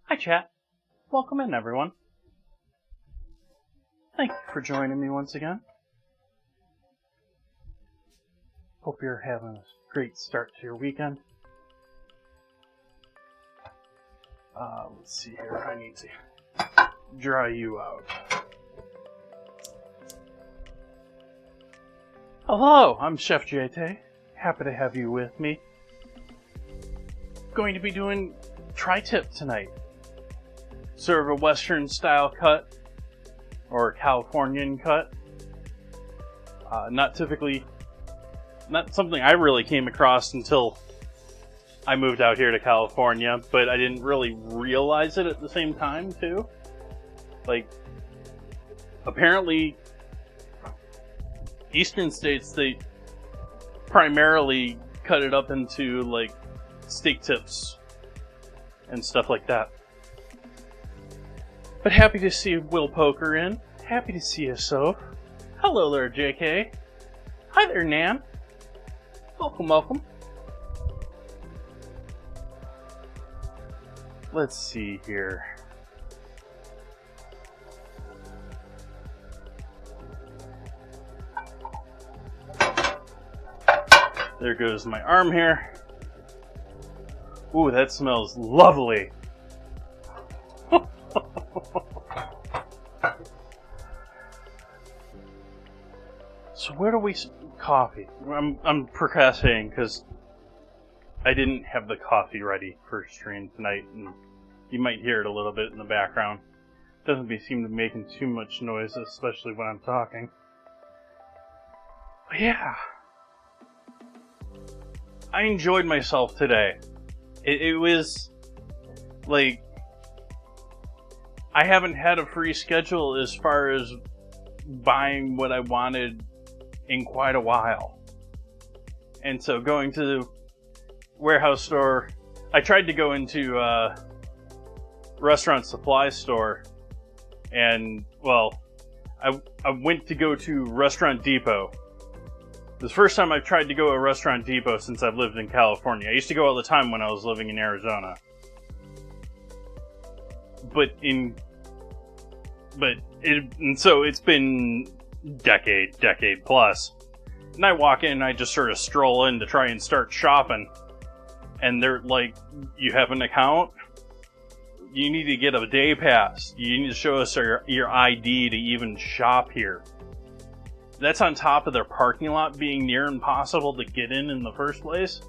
Hi chat, welcome in everyone. Thank you for joining me once again. Hope you're having a great start to your weekend. Let's see here, I need to dry you out. Hello, I'm Chef JT. Happy to have you with me. Going to be doing tri-tip tonight. Sort of a Western style cut, or Californian cut. Not something I really came across until I moved out here to California, but I didn't really realize it at the same time too. Like, apparently, Eastern states, they primarily cut it up into like steak tips and stuff like that. But happy to see Will Poker in. Happy to see you, Soph. Hello there, JK. Hi there, Nan. Welcome, welcome. Let's see here. There goes my arm here. Ooh, that smells lovely. So where do we... Coffee. I'm procrastinating because I didn't have the coffee ready for stream tonight, and you might hear it a little bit in the background. Doesn't seem to be making too much noise, especially when I'm talking. But yeah. I enjoyed myself today. It was, like, I haven't had a free schedule as far as buying what I wanted in quite a while. And so going to the warehouse store, I tried to go into a restaurant supply store, and, well, I went to go to Restaurant Depot. This is the first time I've tried to go to a Restaurant Depot since I've lived in California. I used to go all the time when I was living in Arizona. So it's been decade plus. And I walk in and I just sort of stroll in to try and start shopping. And they're like, you have an account? You need to get a day pass. You need to show us your ID to even shop here. That's on top of their parking lot being near impossible to get in the first place.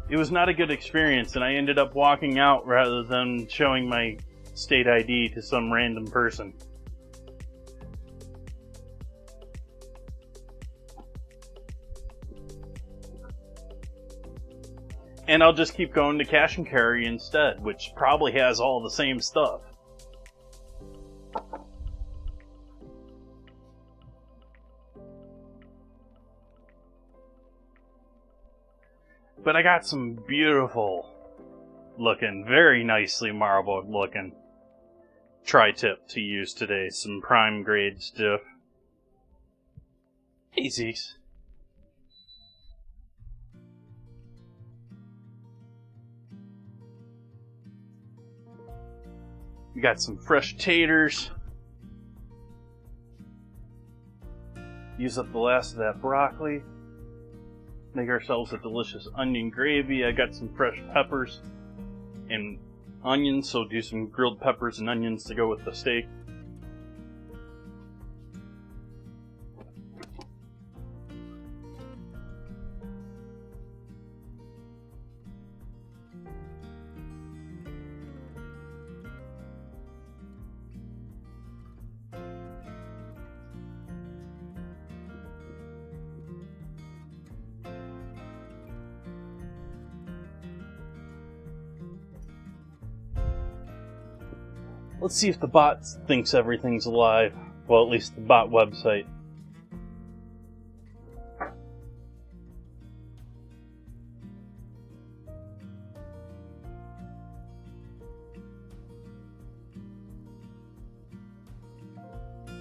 It was not a good experience, and I ended up walking out rather than showing my state ID to some random person. And I'll just keep going to cash and carry instead, which probably has all the same stuff. But I got some beautiful looking, very nicely marbled looking tri-tip to use today. Some prime grade stuff. Hey, Zeeks. We got some fresh taters. Use up the last of that broccoli. Make ourselves a delicious onion gravy. I got some fresh peppers and onions, so do some grilled peppers and onions to go with the steak. Let's see if the bot thinks everything's alive. Well, at least the bot website.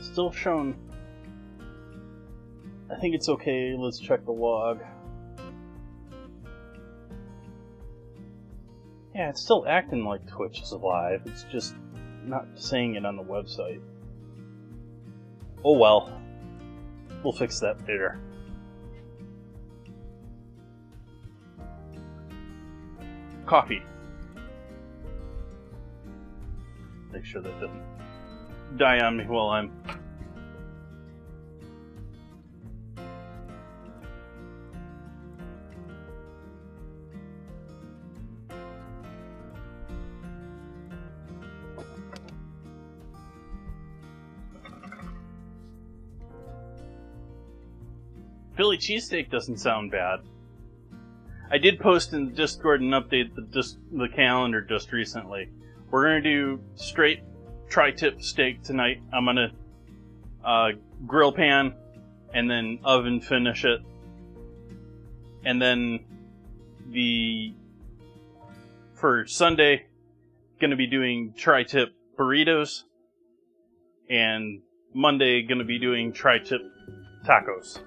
Still showing. I think it's okay. Let's check the log. Yeah, it's still acting like Twitch is live. It's just not saying it on the website. Oh well. We'll fix that later. Coffee. Make sure that doesn't die on me while I'm... Philly cheesesteak doesn't sound bad. I did post in the Discord and update the calendar just recently. We're going to do straight tri-tip steak tonight. I'm going to grill pan and then oven finish it. And then for Sunday, going to be doing tri-tip burritos. And Monday, going to be doing tri-tip tacos.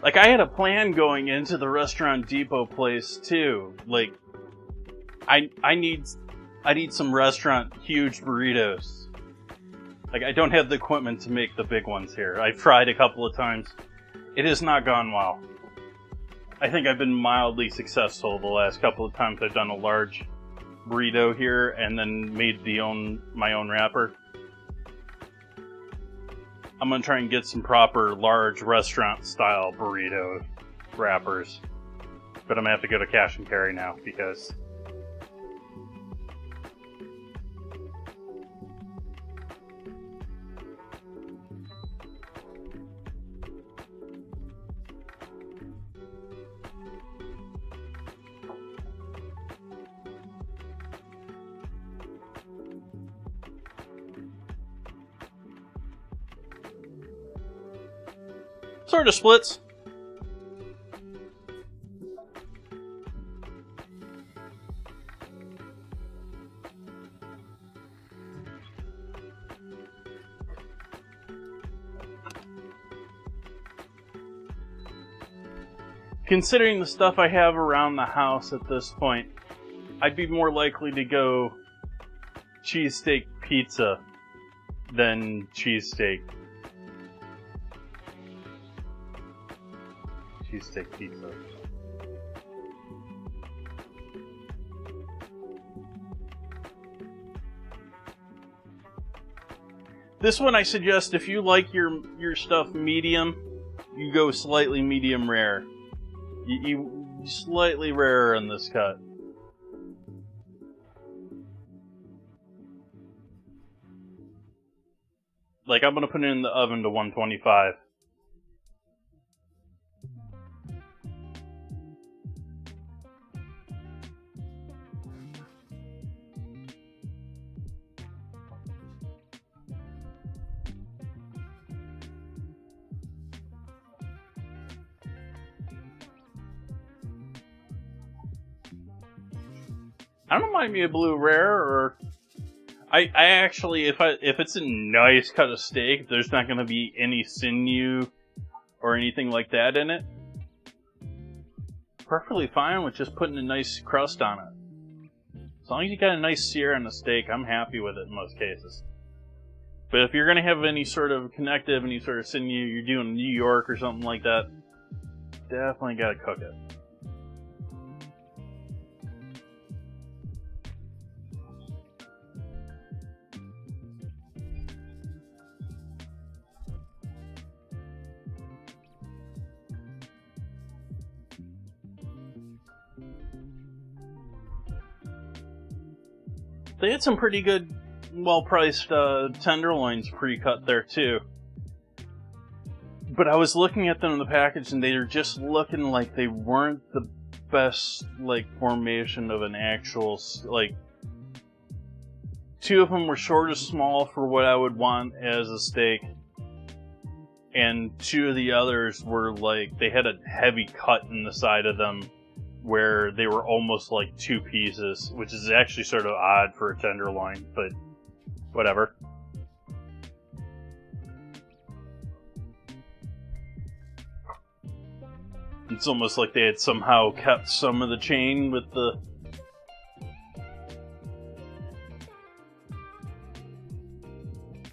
Like, I had a plan going into the Restaurant Depot place, too. Like, I need some restaurant huge burritos. Like, I don't have the equipment to make the big ones here. I've tried a couple of times. It has not gone well. I think I've been mildly successful the last couple of times I've done a large burrito here and then made my own wrapper. I'm gonna try and get some proper large restaurant-style burrito wrappers. But I'm gonna have to go to cash and carry now because... sort of splits. Considering the stuff I have around the house at this point, I'd be more likely to go cheesesteak pizza than cheesesteak. Cheesesteak pizza. This one I suggest if you like your stuff medium, you go slightly medium rare. You slightly rarer in this cut. Like, I'm gonna put it in the oven to 125. I don't mind me a blue rare, or I actually, if it's a nice cut of steak, there's not going to be any sinew or anything like that in it. Perfectly fine with just putting a nice crust on it. As long as you got a nice sear on the steak, I'm happy with it in most cases. But if you're going to have any sort of connective, any sort of sinew, you're doing New York or something like that, definitely got to cook it. They had some pretty good, well-priced tenderloins pre-cut there, too. But I was looking at them in the package, and they were just looking like they weren't the best, like, formation of an actual, like... Two of them were sort of small for what I would want as a steak. and two of the others were like, they had a heavy cut in the side of them where they were almost like two pieces, which is actually sort of odd for a tenderloin, but whatever. It's almost like they had somehow kept some of the chain with the...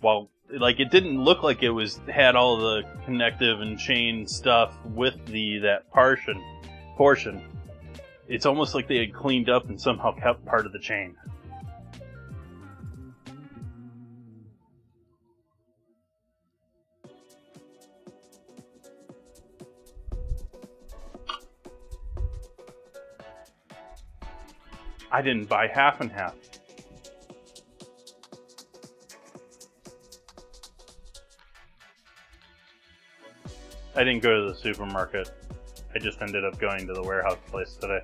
Well, like, it didn't look like it had all the connective and chain stuff with that portion. It's almost like they had cleaned up and somehow kept part of the chain. I didn't buy half and half. I didn't go to the supermarket. I just ended up going to the warehouse place today.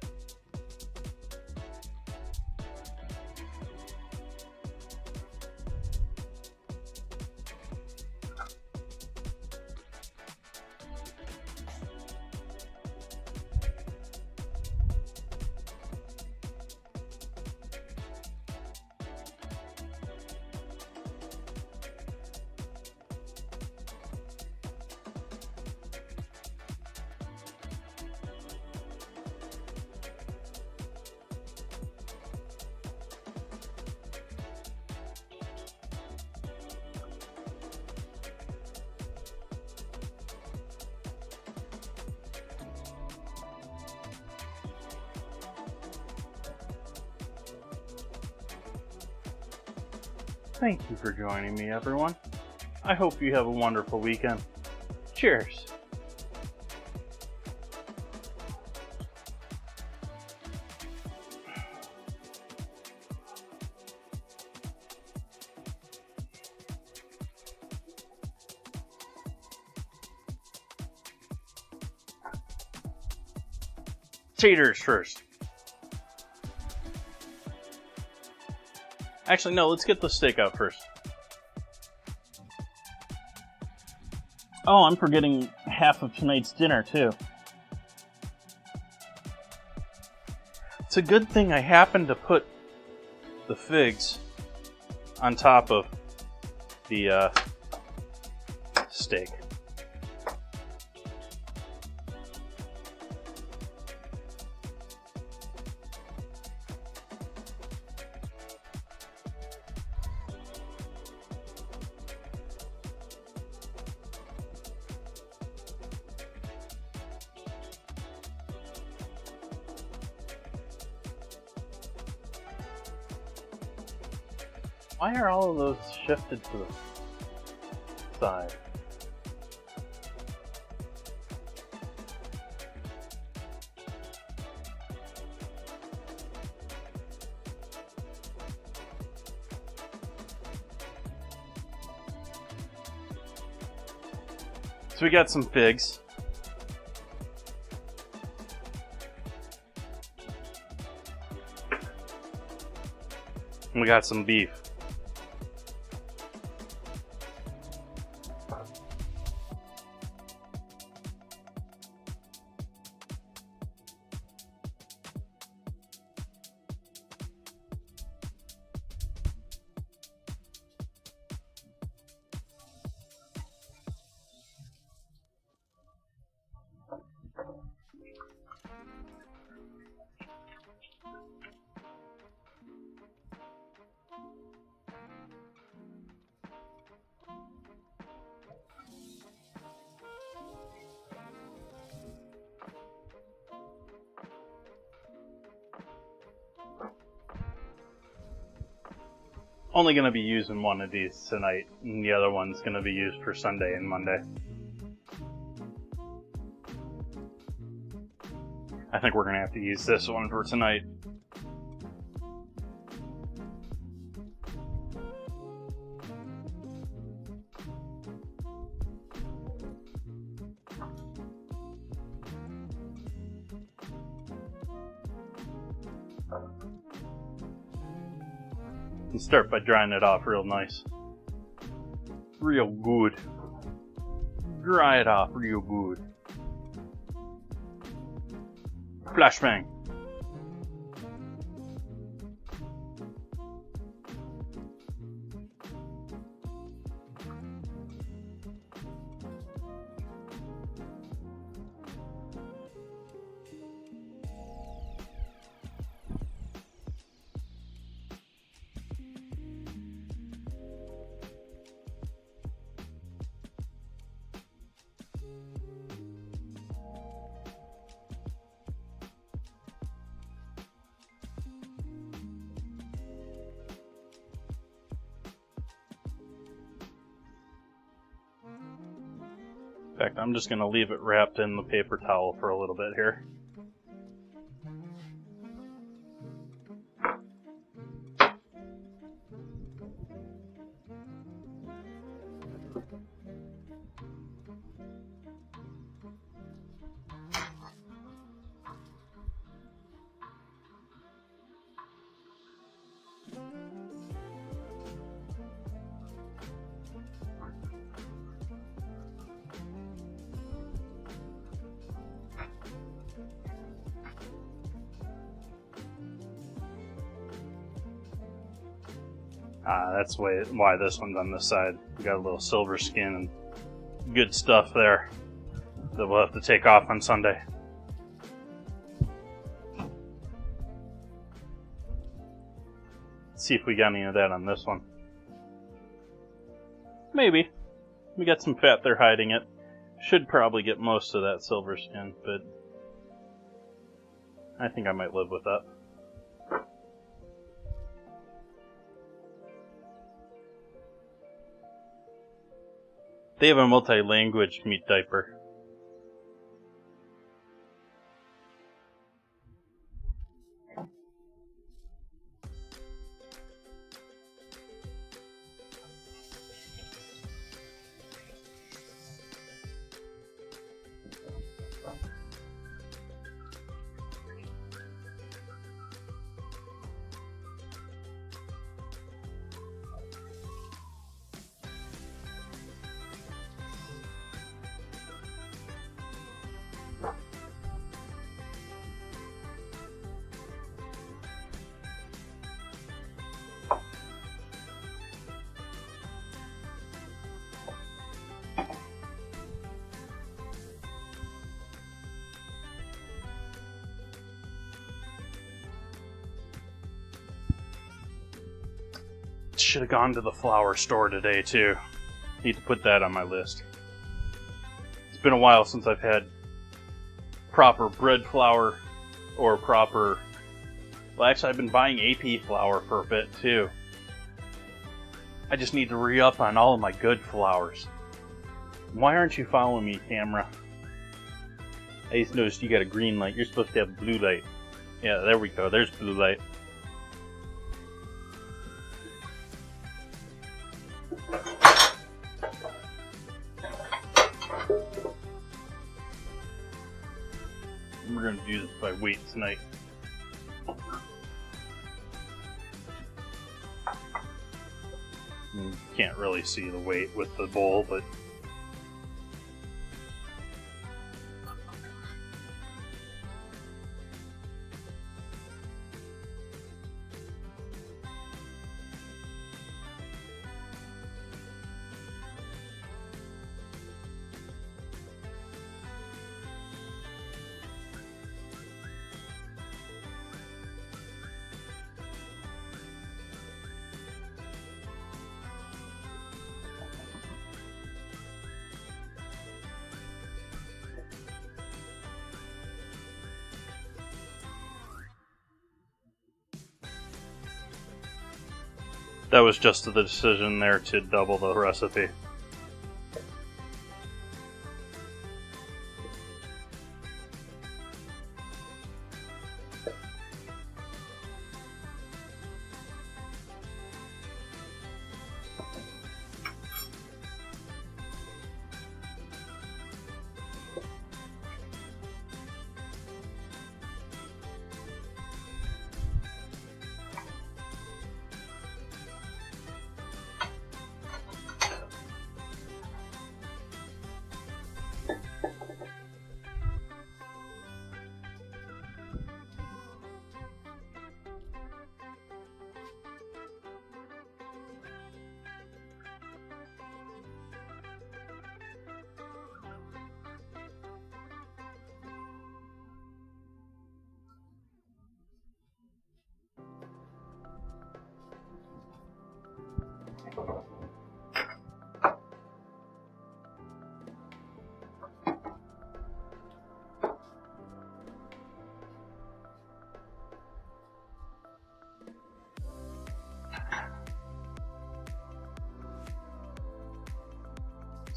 Thank you for joining me, everyone. I hope you have a wonderful weekend. Cheers! Taters first. Actually, no, let's get the steak out first. Oh, I'm forgetting half of tonight's dinner, too. It's a good thing I happened to put the figs on top of the steak. Why are all of those shifted to the side? So we got some figs. And we got some beef. Only going to be using one of these tonight, and the other one's going to be used for Sunday and Monday. I think we're going to have to use this one for tonight. And start by drying it off real nice. Real good. Dry it off real good. Flashbang. In fact, I'm just going to leave it wrapped in the paper towel for a little bit here. That's why this one's on this side. We got a little silver skin and good stuff there that we'll have to take off on Sunday. Let's see if we got any of that on this one. Maybe. We got some fat there hiding it. Should probably get most of that silver skin, but I think I might live with that. They have a multi-language meat diaper. Should have gone to the flour store today too. Need to put that on my list. It's been a while since I've had proper bread flour or proper... Well, actually I've been buying AP flour for a bit too. I just need to re-up on all of my good flours. Why aren't you following me, camera? I just noticed you got a green light. You're supposed to have blue light. Yeah, there we go. There's blue light. We're going to do this by weight tonight. You can't really see the weight with the bowl, but that was just the decision there to double the recipe.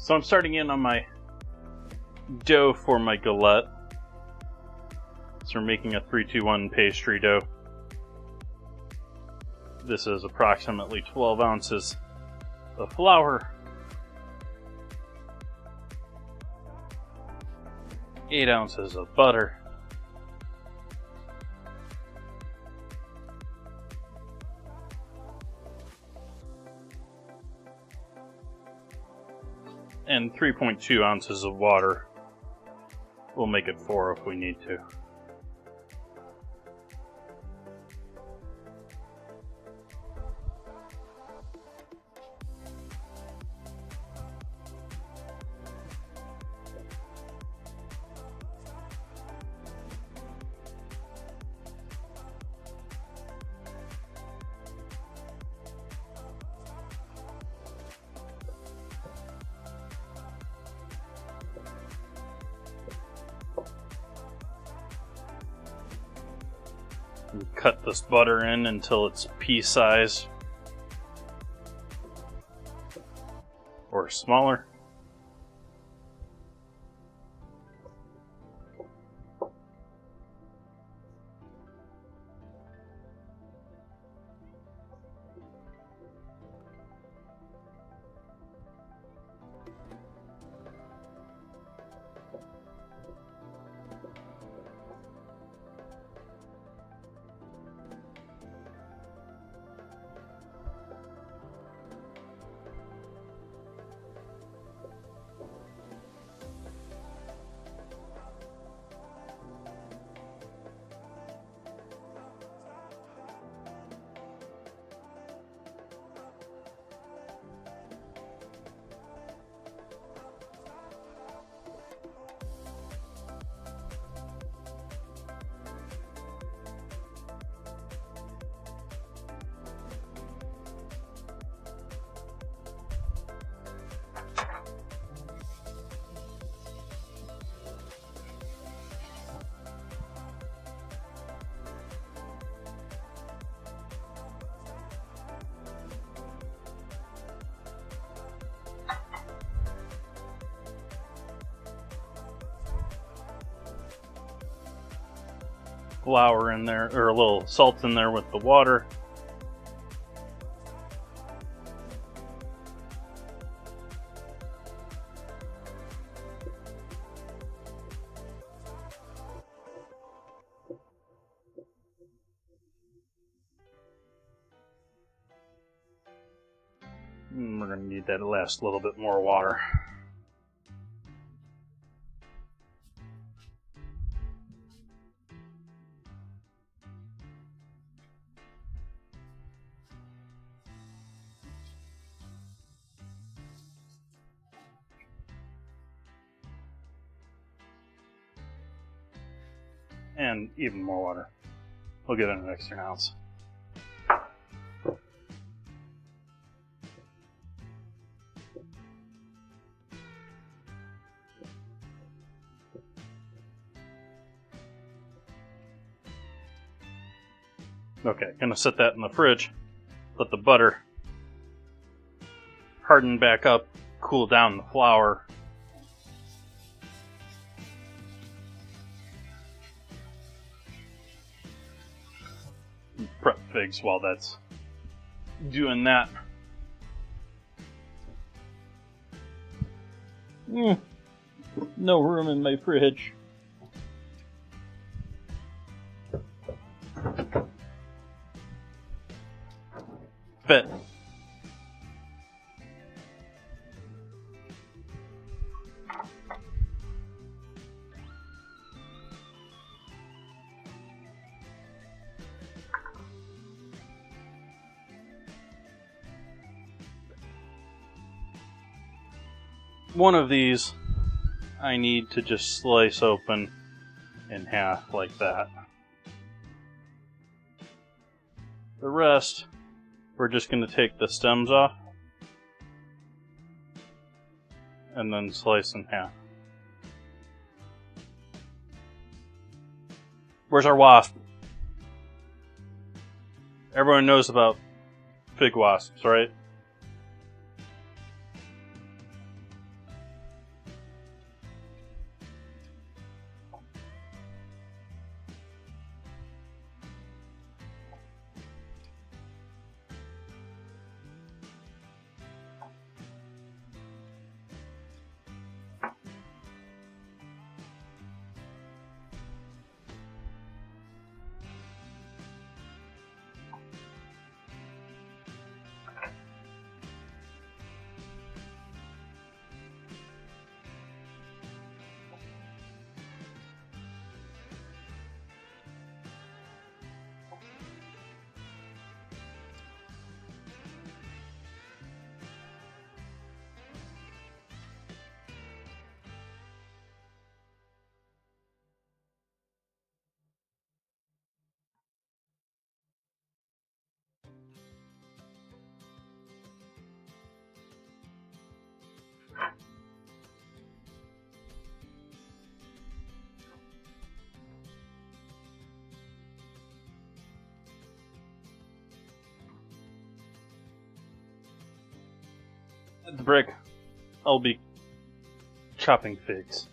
So I'm starting in on my dough for my galette. So we're making a 3-2-1 pastry dough. This is approximately 12 ounces of flour, 8 ounces of butter, and 3.2 ounces of water. We'll make it 4 if we need to. And cut this butter in until it's pea size or smaller. Flour in there, or a little salt in there with the water. And we're going to need that last little bit more water. And even more water. We'll give it an extra ounce. Okay, gonna set that in the fridge. Let the butter harden back up, cool down the flour. Prep figs while that's doing that. No room in my fridge. Fit. One of these I need to just slice open in half like that. The rest, we're just going to take the stems off and then slice in half. Where's our wasp? Everyone knows about fig wasps, right? At the break, I'll be chopping figs.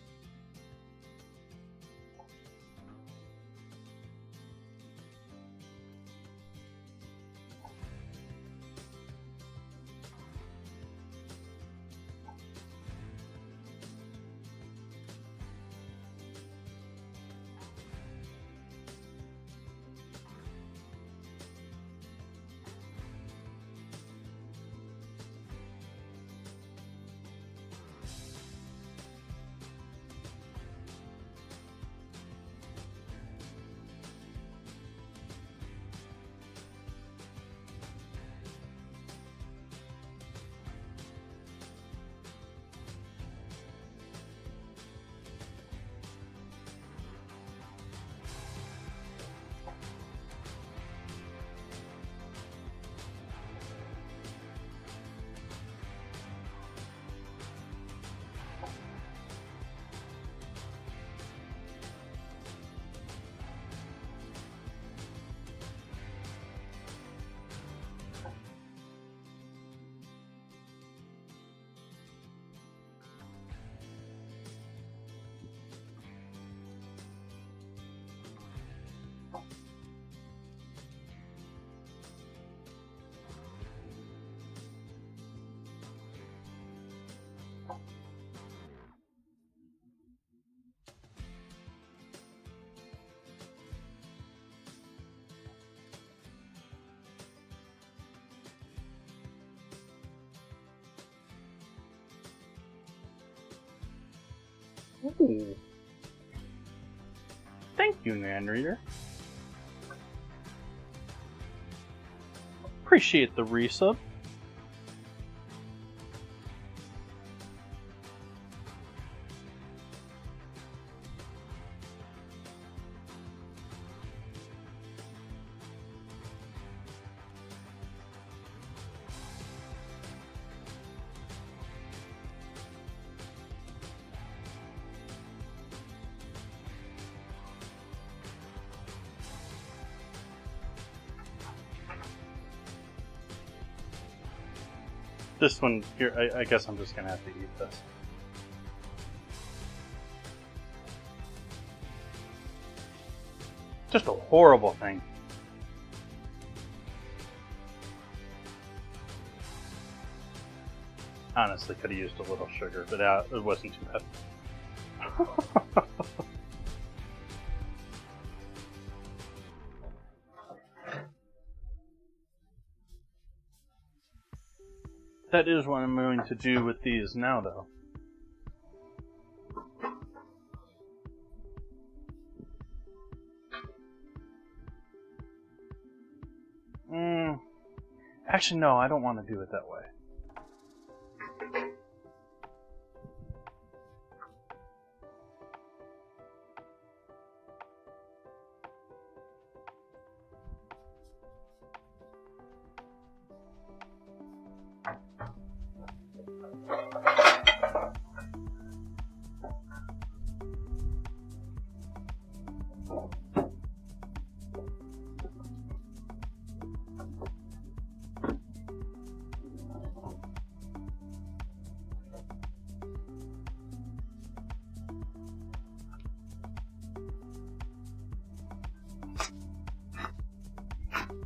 Ooh. Thank you, Nan Reader. Appreciate the resub. This one here, I guess I'm just gonna have to eat this. Just a horrible thing. Honestly, could have used a little sugar, but it wasn't too bad. That is what I'm going to do with these now, though. Actually, no, I don't want to do it that way.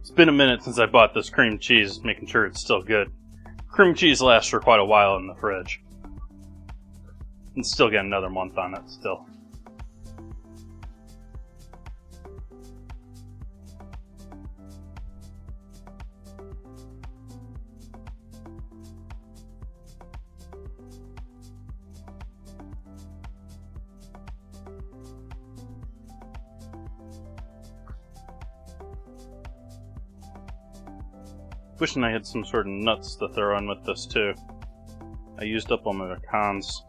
It's been a minute since I bought this cream cheese, making sure it's still good. Cream cheese lasts for quite a while in the fridge. And still get another month on it still. Wishing I had some sort of nuts to throw in with this too. I used up all my pecans.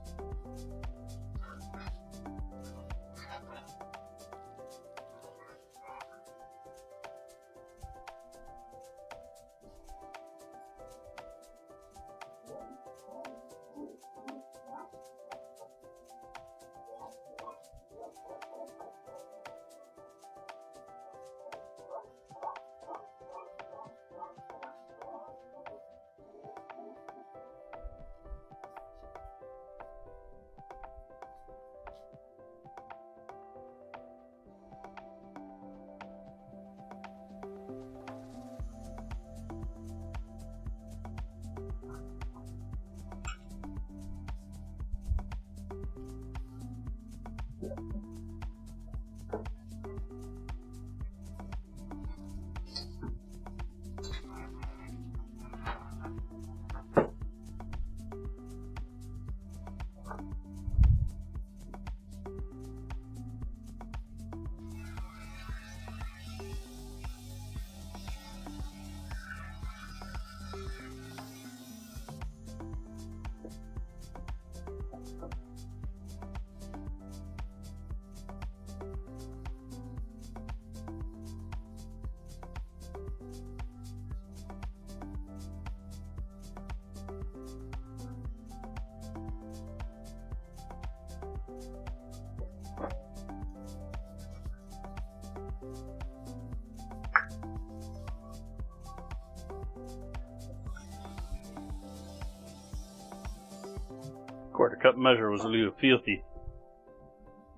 Quarter cup measure was a little filthy.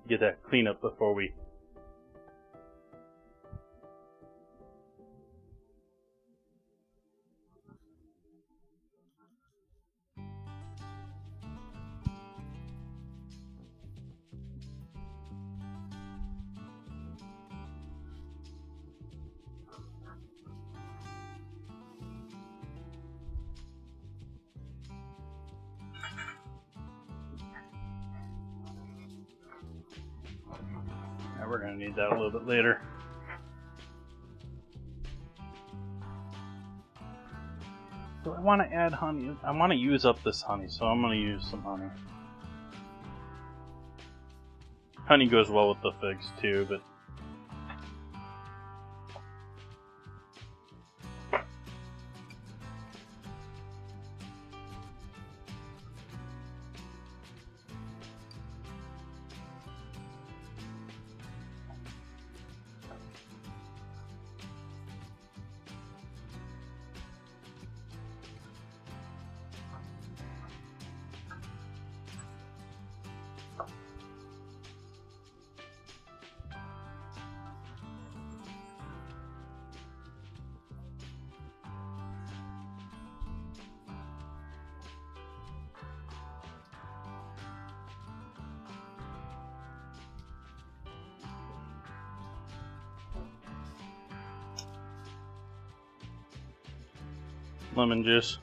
Get that cleanup before we. We're going to need that a little bit later. Do I want to add honey? I want to use up this honey, so I'm going to use some honey. Honey goes well with the figs too, but lemon juice.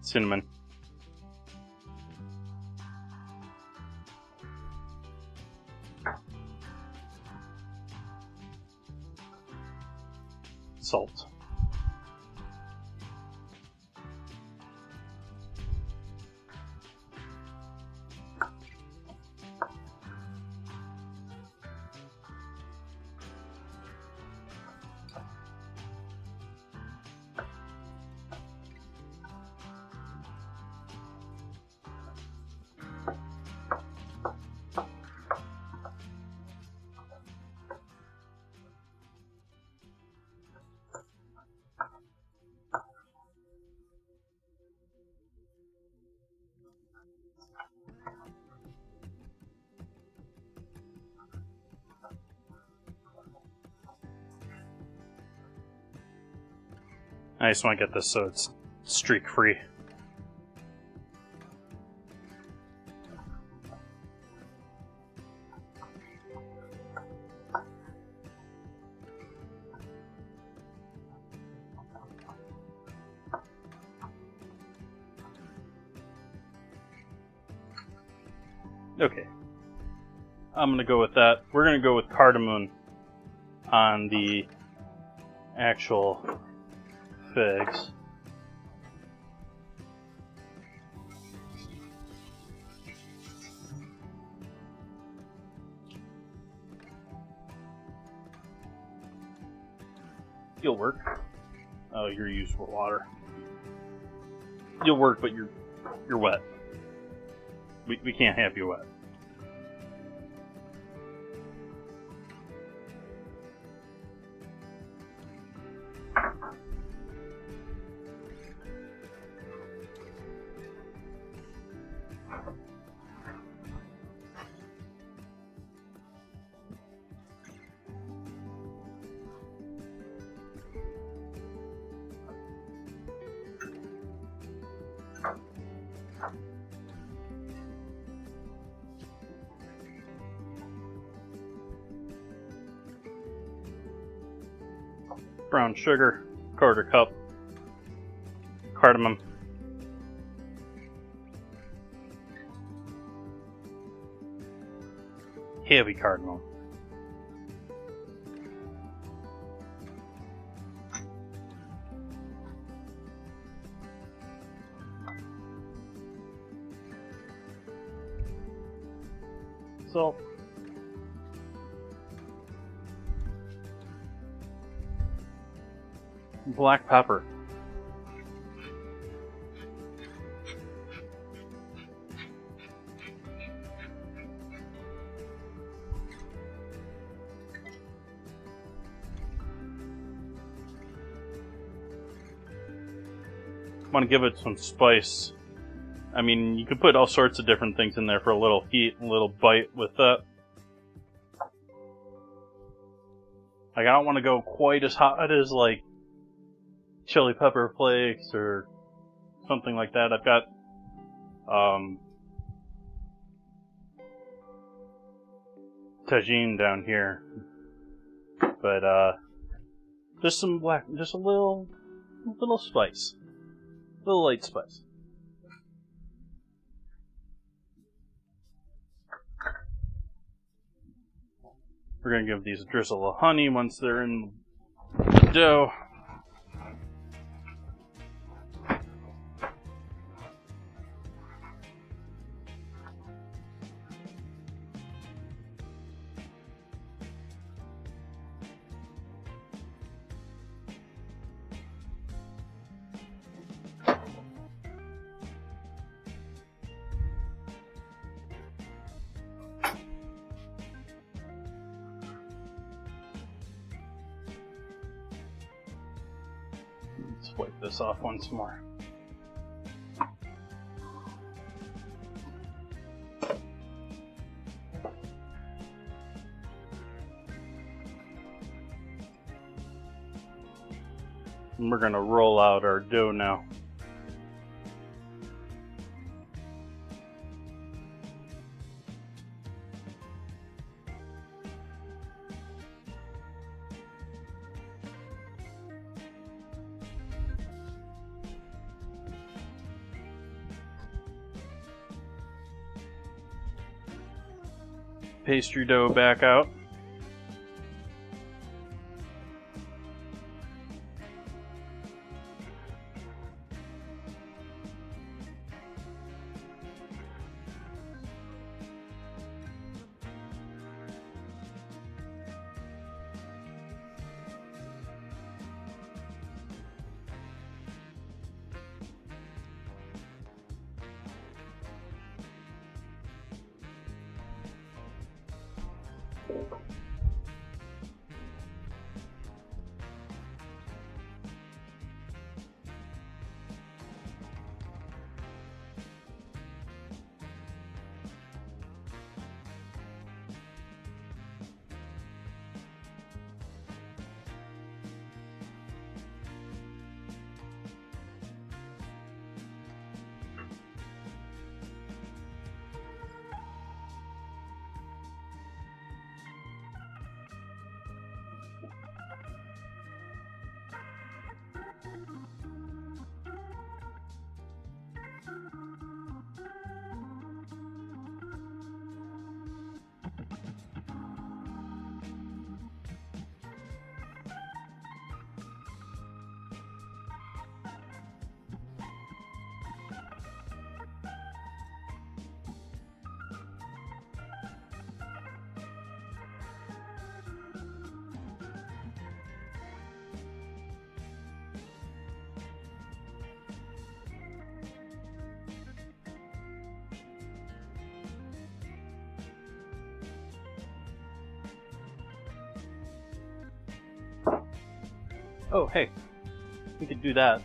Cinnamon. Salt. I just want to get this so it's streak free. Okay. I'm going to go with that. We're going to go with cardamom on the actual figs. You'll work. Oh, you're used for water. You'll work, but you're wet. We can't have you wet. brown sugar, 1/4 cup, cardamom, heavy cardamom, salt, black pepper, want to give it some spice. I mean, you could put all sorts of different things in there for a little heat, a little bite with that. Like, I don't want to go quite as hot as, like, chili pepper flakes or something like that. I've got, tagine down here. But, just some just a little spice. A little light spice. We're going to give these a drizzle of honey once they're in the dough. Let's wipe this off once more. And we're going to roll out our dough now. Pastry dough back out. Oh, hey, we could do that.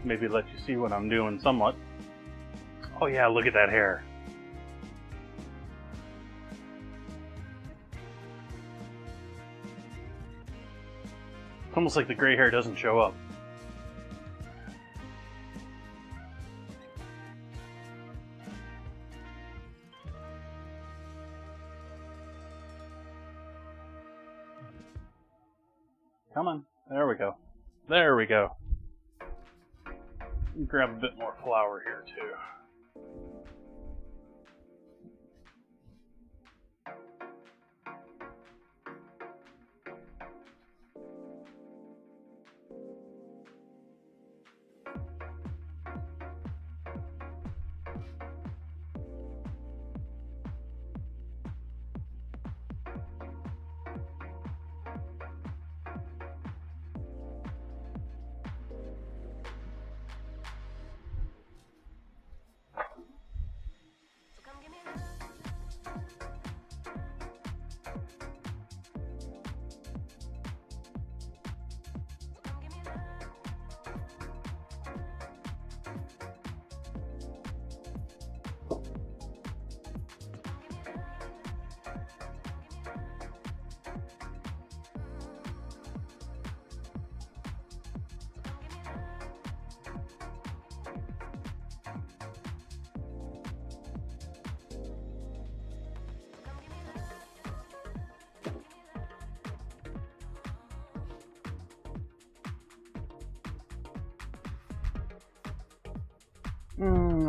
Maybe let you see what I'm doing somewhat. Oh yeah, look at that hair. It's almost like the gray hair doesn't show up. Come on. There we go. There we go. Grab a bit more flour here, too.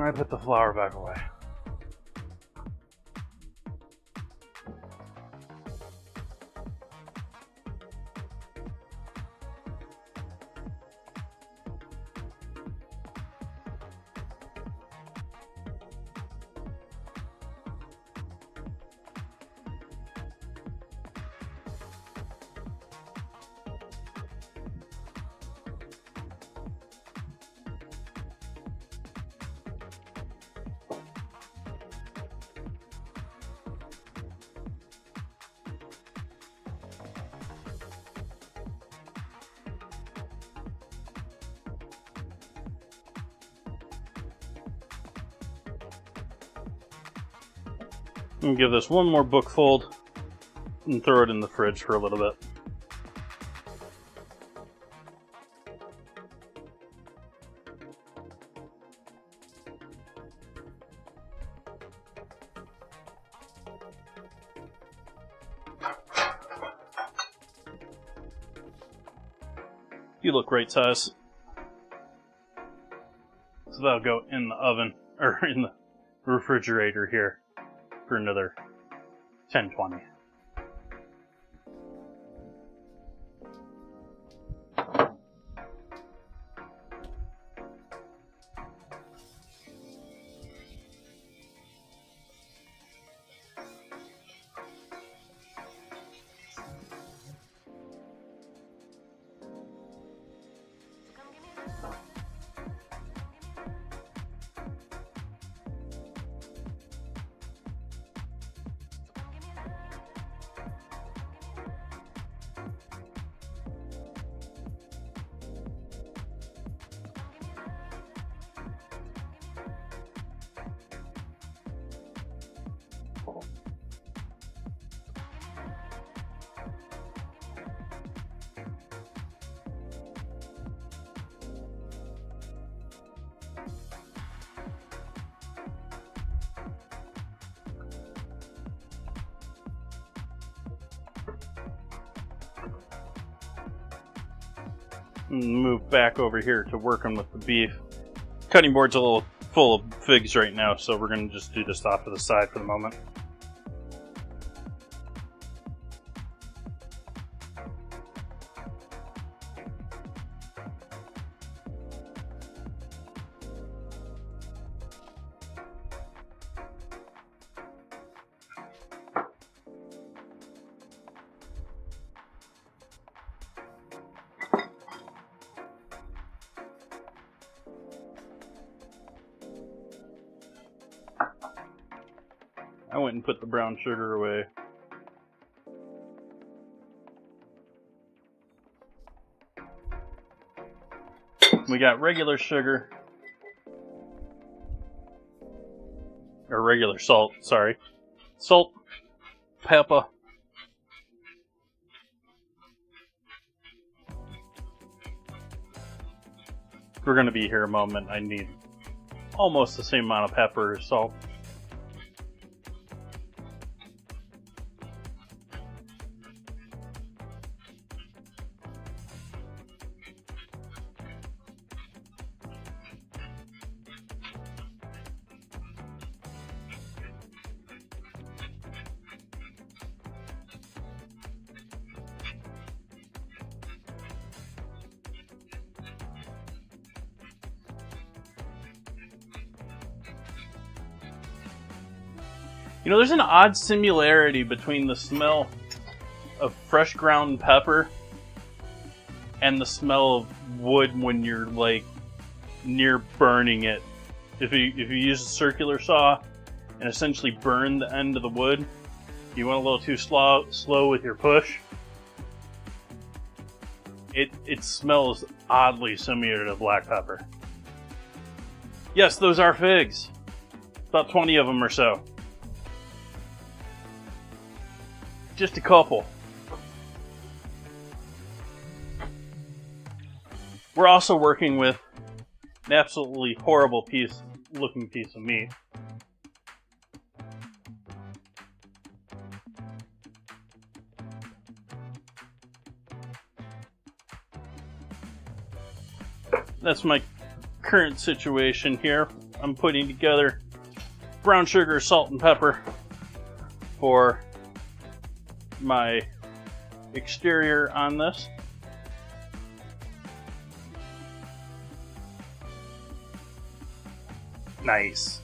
I put the flour back away. And give this one more book fold and throw it in the fridge for a little bit. You look right size. So that'll go in the oven, or in the refrigerator here for another 10-20. Move back over here to working with the beef. Cutting board's a little full of figs right now, so we're going to just do this off to the side for the moment. I went and put the brown sugar away. We got regular sugar, or regular salt, sorry. Salt, pepper, we're going to be here a moment. I need almost the same amount of pepper as salt. You know, there's an odd similarity between the smell of fresh ground pepper and the smell of wood when you're like near burning it. If you use a circular saw and essentially burn the end of the wood, you went a little too slow with your push. It smells oddly similar to black pepper. Yes, those are figs. About 20 of them or so. Just a couple. We're also working with an absolutely horrible looking piece of meat. That's my current situation here. I'm putting together brown sugar, salt, and pepper for my exterior on this. Nice.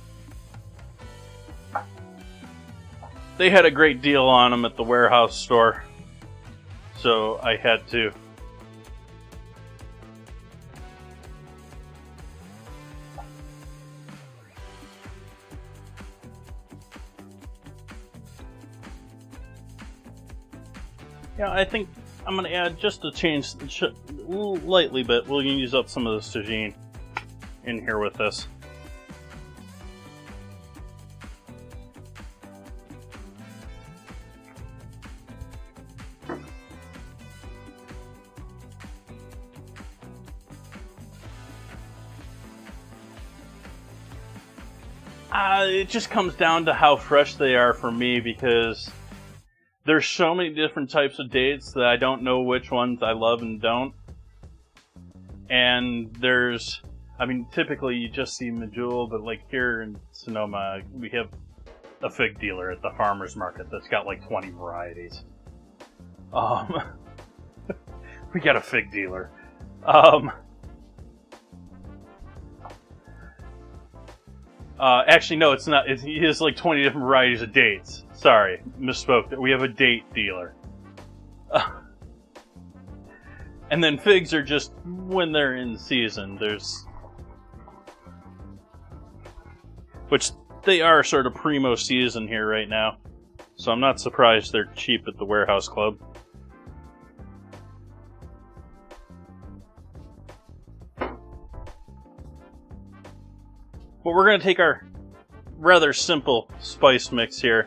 They had a great deal on them at the warehouse store, so I had to. Yeah, I think I'm going to add just a change, lightly, but we'll use up some of the tagine in here with this. It just comes down to how fresh they are for me, because there's so many different types of dates that I don't know which ones I love and don't. And typically you just see Medjool, but like here in Sonoma, we have a fig dealer at the farmer's market that's got like 20 varieties. We got a fig dealer. Actually, no, it's not. He has like 20 different varieties of dates. Sorry, misspoke. We have a date dealer. And then figs are just when they're in season. Which they are sort of primo season here right now. So I'm not surprised they're cheap at the warehouse club. But we're going to take our rather simple spice mix here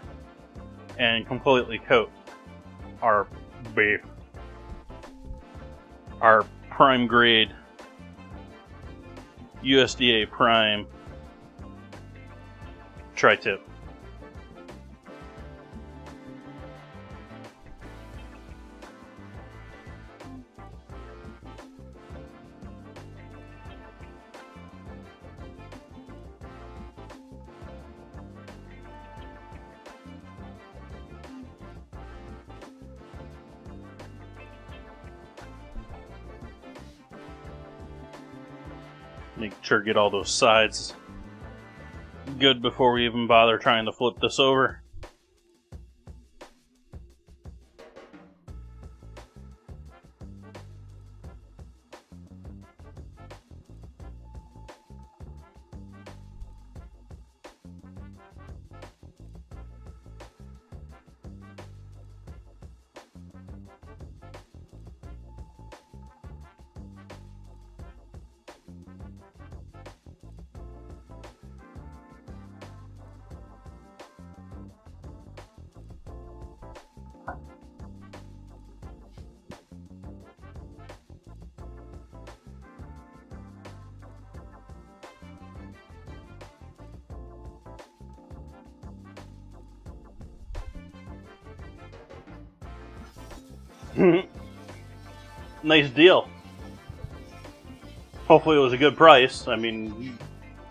and completely coat our beef. Our prime grade USDA prime tri-tip. Make sure to get all those sides good before we even bother trying to flip this over. Nice deal. Hopefully it was a good price. I mean,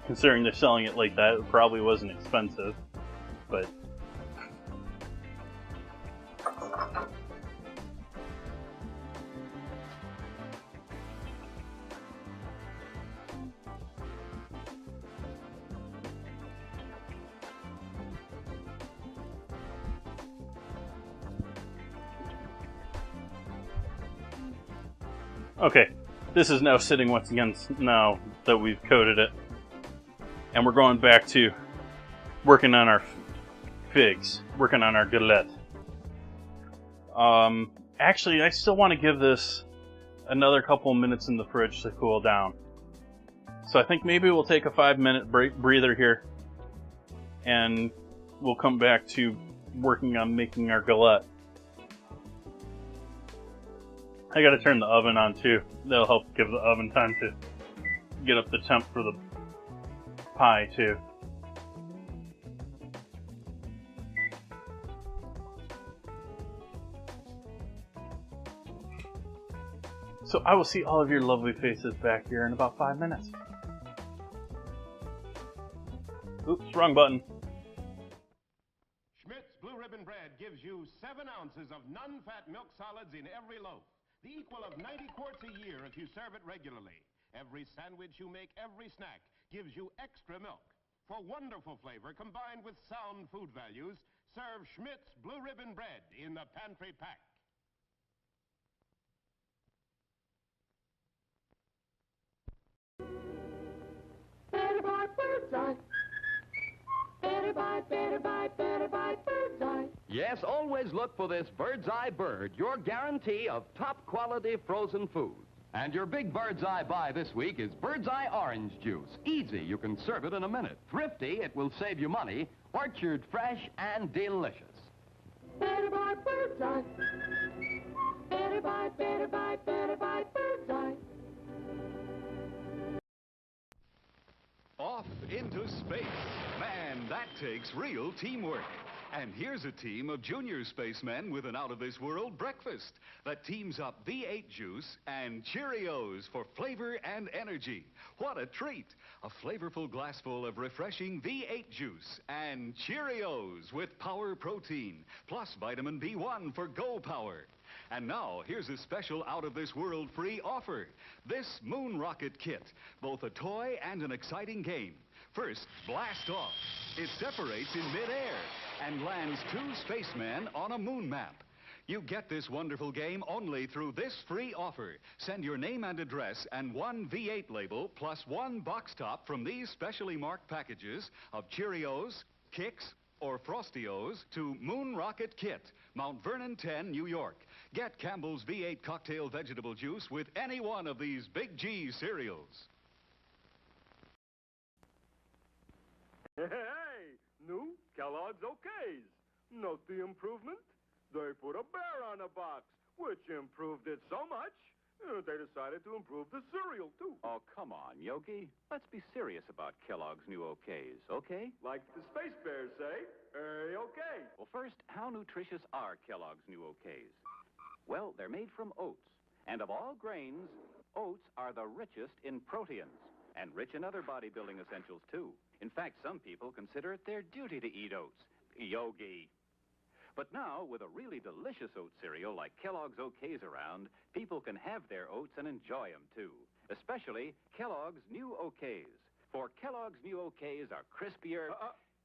considering they're selling it like that, it probably wasn't expensive. But Okay, this is now sitting once again now that we've coated it. And we're going back to working on our figs, working on our galette. Actually, I still want to give this another couple minutes in the fridge to cool down. So I think maybe we'll take a 5-minute breather here, and we'll come back to working on making our galette. I gotta turn the oven on too. That'll help give the oven time to get up the temp for the pie too. So I will see all of your lovely faces back here in about 5 minutes. Oops, wrong button. Schmidt's Blue Ribbon Bread gives you 7 ounces of non-fat milk solids in every loaf, the equal of 90 quarts a year if you serve it regularly. Every sandwich you make, every snack, gives you extra milk. For wonderful flavor combined with sound food values, serve Schmidt's Blue Ribbon Bread in the pantry pack. Better buy Bird's Eye. Better buy Bird's Eye. Yes, always look for this Bird's Eye Bird, your guarantee of top-quality frozen food. And your big Bird's Eye buy this week is Bird's Eye Orange Juice. Easy, you can serve it in a minute. Thrifty, it will save you money. Orchard fresh and delicious. Better buy Bird's Eye. Better buy Bird's Eye. Off into space. Man, that takes real teamwork. And here's a team of junior spacemen with an out-of-this-world breakfast that teams up V8 juice and Cheerios for flavor and energy. What a treat! A flavorful glassful of refreshing V8 juice and Cheerios with power protein, plus vitamin B1 for Go Power. And now, here's a special out-of-this-world free offer. This Moon Rocket Kit, both a toy and an exciting game. First, blast off. It separates in midair and lands 2 spacemen on a moon map. You get this wonderful game only through this free offer. Send your name and address and 1 V8 label plus 1 box top from these specially marked packages of Cheerios, Kix, or Frostios to Moon Rocket Kit, Mount Vernon 10, New York. Get Campbell's V8 cocktail vegetable juice with any one of these Big G cereals. Hey, new Kellogg's Okays. Note the improvement? They put a bear on the box, which improved it so much, they decided to improve the cereal, too. Oh, come on, Yogi. Let's be serious about Kellogg's new Okays, okay? Like the Space Bears say, hey, okay. Well, first, how nutritious are Kellogg's new Okays? Well, they're made from oats. And of all grains, oats are the richest in proteins and rich in other bodybuilding essentials, too. In fact, some people consider it their duty to eat oats. Yogi. But now, with a really delicious oat cereal like Kellogg's Okays around, people can have their oats and enjoy them, too. Especially Kellogg's new Okays. For Kellogg's new Okays are crispier...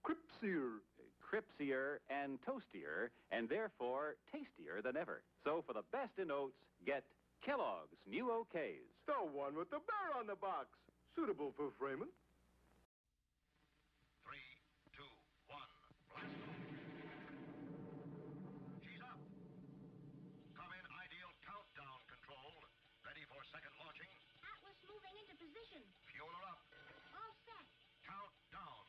cripsier and toastier, and therefore tastier than ever. So for the best in oats, get Kellogg's new Okays. The one with the bear on the box. Suitable for framing. 3, 2, 1, blast off. She's up. Come in ideal countdown control. Ready for second launching. Atlas moving into position. Fuel her up. All set. Countdown.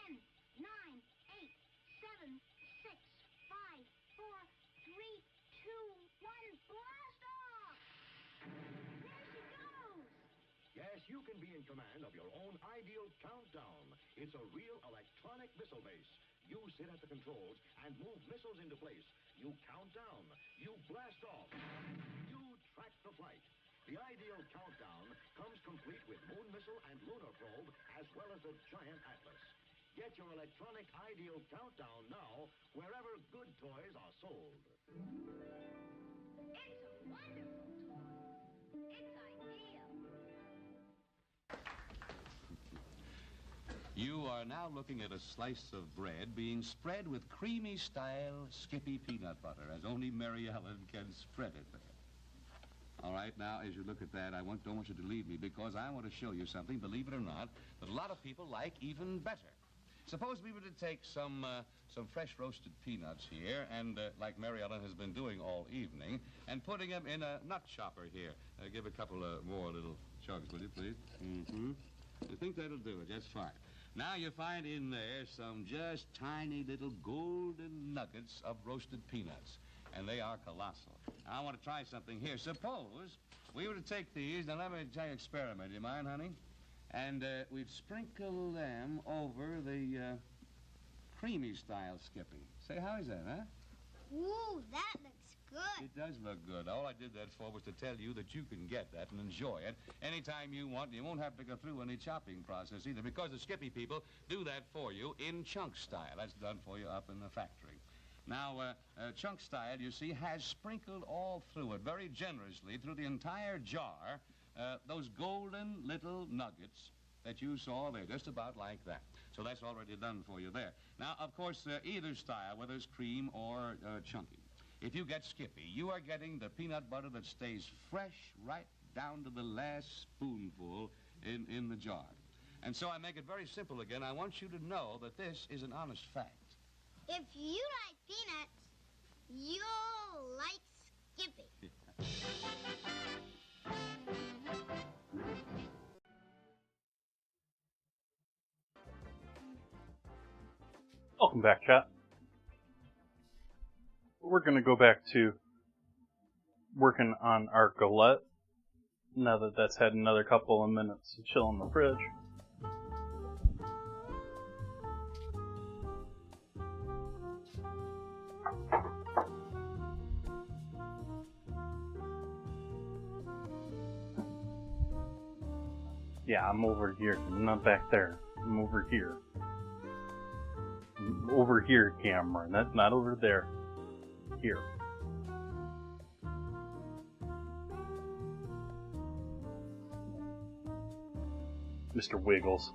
10, 9, 8, 7, 6, 5, 4, 3, 2, 1. Blast off! There she goes! Yes, you can be in command of your own ideal countdown. It's a real electronic missile base. You sit at the controls and move missiles into place. You count down. You blast off. You track the flight. The ideal countdown comes complete with moon missile and lunar probe, as well as a giant atlas. Get your electronic ideal countdown now, wherever good toys are sold. It's a wonderful toy. It's ideal. You are now looking at a slice of bread being spread with creamy-style Skippy peanut butter, as only Mary Ellen can spread it there. All right, now, as you look at that, don't want you to leave me because I want to show you something, believe it or not, that a lot of people like even better. Suppose we were to take some fresh roasted peanuts here, and like Mary Ellen has been doing all evening, and putting them in a nut chopper here. Give a couple more little chugs, will you, please? Mm-hmm. I think that'll do it just fine. Now you find in there some just tiny little golden nuggets of roasted peanuts, and they are colossal. Now, I want to try something here. Suppose we were to take these, now let me try an experiment, do you mind, honey? And we'd sprinkle them over the creamy style Skippy. Say, how is that, huh? Ooh, that looks good. It does look good. All I did that for was to tell you that you can get that and enjoy it anytime you want. You won't have to go through any chopping process either, because the Skippy people do that for you in chunk style. That's done for you up in the factory. Now, chunk style, you see, has sprinkled all through it very generously through the entire jar those golden little nuggets that you saw there, just about like that. So that's already done for you there. Now, of course, either style, whether it's cream or chunky, if you get Skippy, you are getting the peanut butter that stays fresh right down to the last spoonful in the jar. And so I make it very simple again. I want you to know that this is an honest fact. If you like peanuts, you'll like Skippy. Welcome back, chat. We're going to go back to working on our galette now that that's had another couple of minutes to chill in the fridge. Yeah, I'm over here. I'm not back there. I'm over here. I'm over here, camera. Not over there. Here. Mr. Wiggles.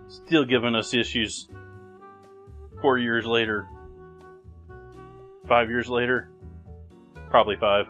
Still giving us issues 4 years later. 5 years later. Probably 5.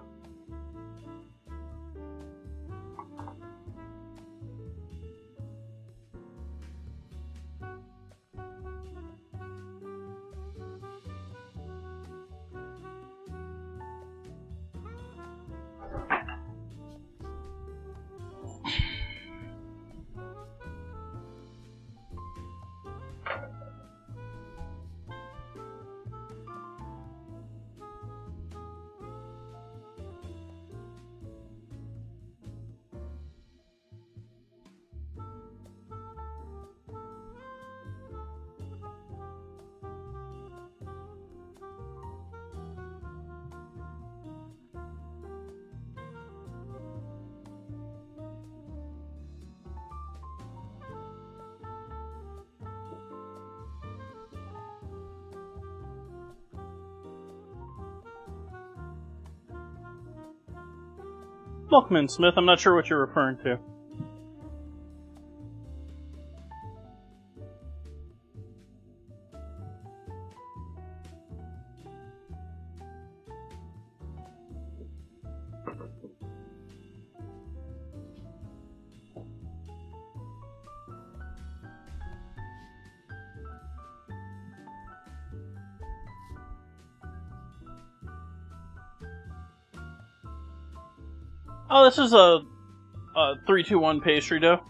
Milkman Smith, I'm not sure what you're referring to. Oh, this is a 3-2-1 pastry dough.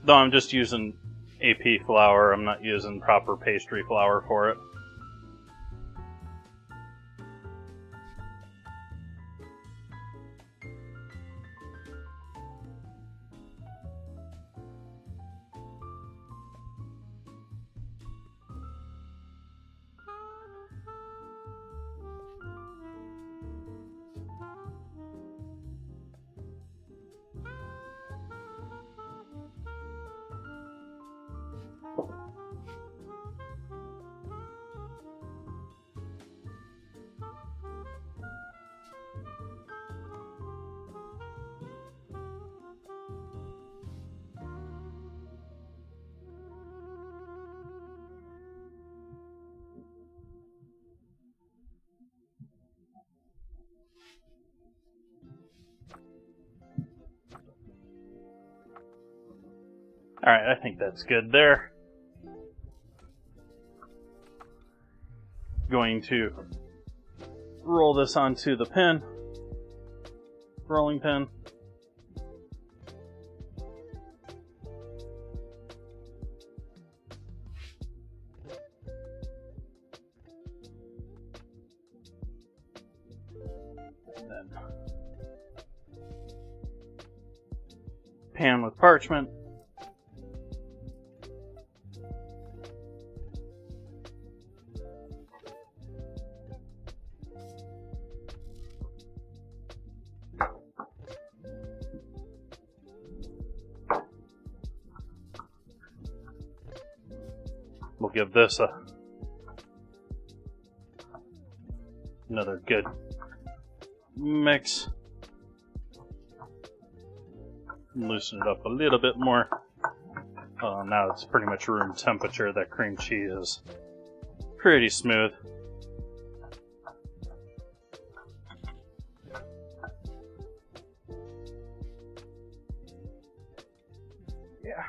Though I'm just using AP flour, I'm not using proper pastry flour for it. Alright, I think that's good there. Going to roll this onto the pin. Rolling pin. And then pan with parchment. We'll give this another good mix. Loosen it up a little bit more. Now it's pretty much room temperature. That cream cheese is pretty smooth. Yeah.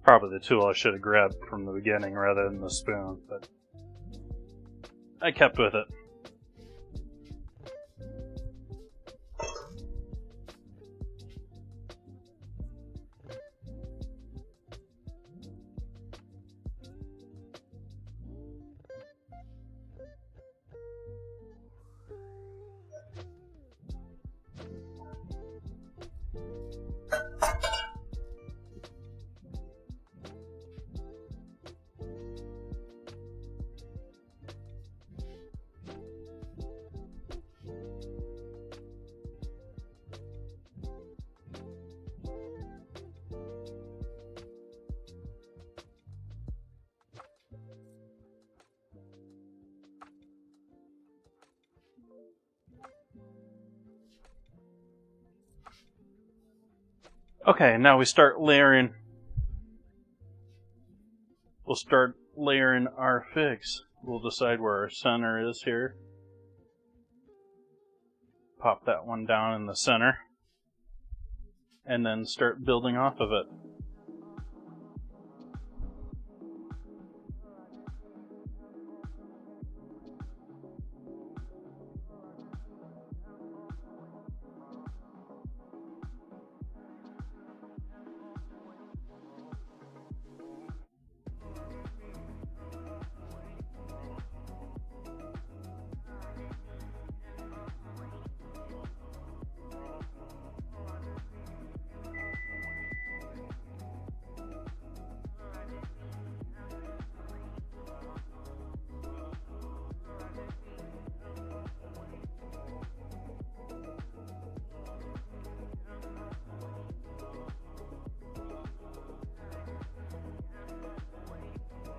Probably the tool I should have grabbed from the beginning rather than the spoon, but I kept with it. Okay, now we start layering. We'll start layering our figs. We'll decide where our center is here. Pop that one down in the center. And then start building off of it.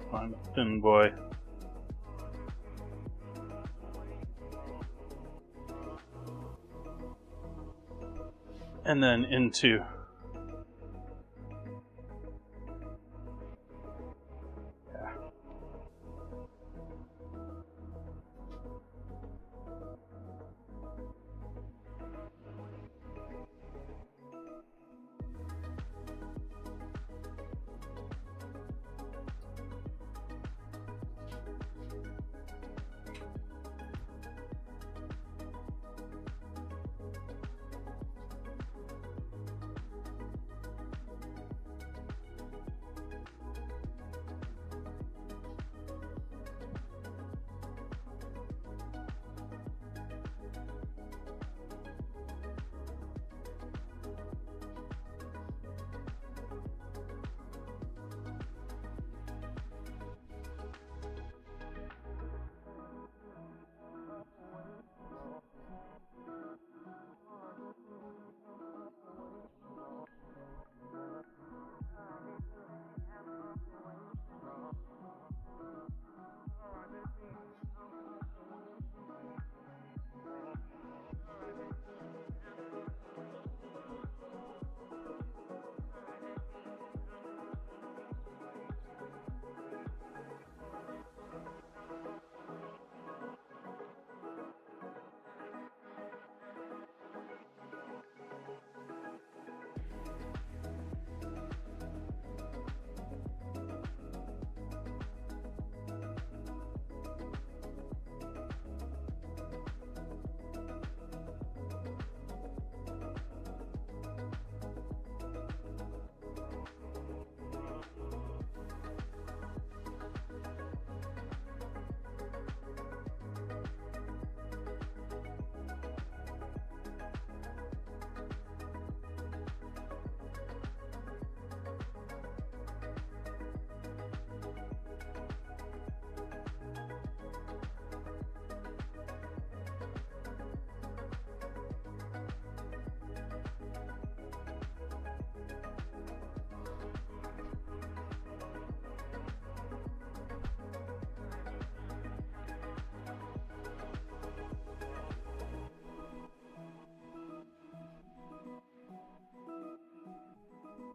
Find a thin boy. And then into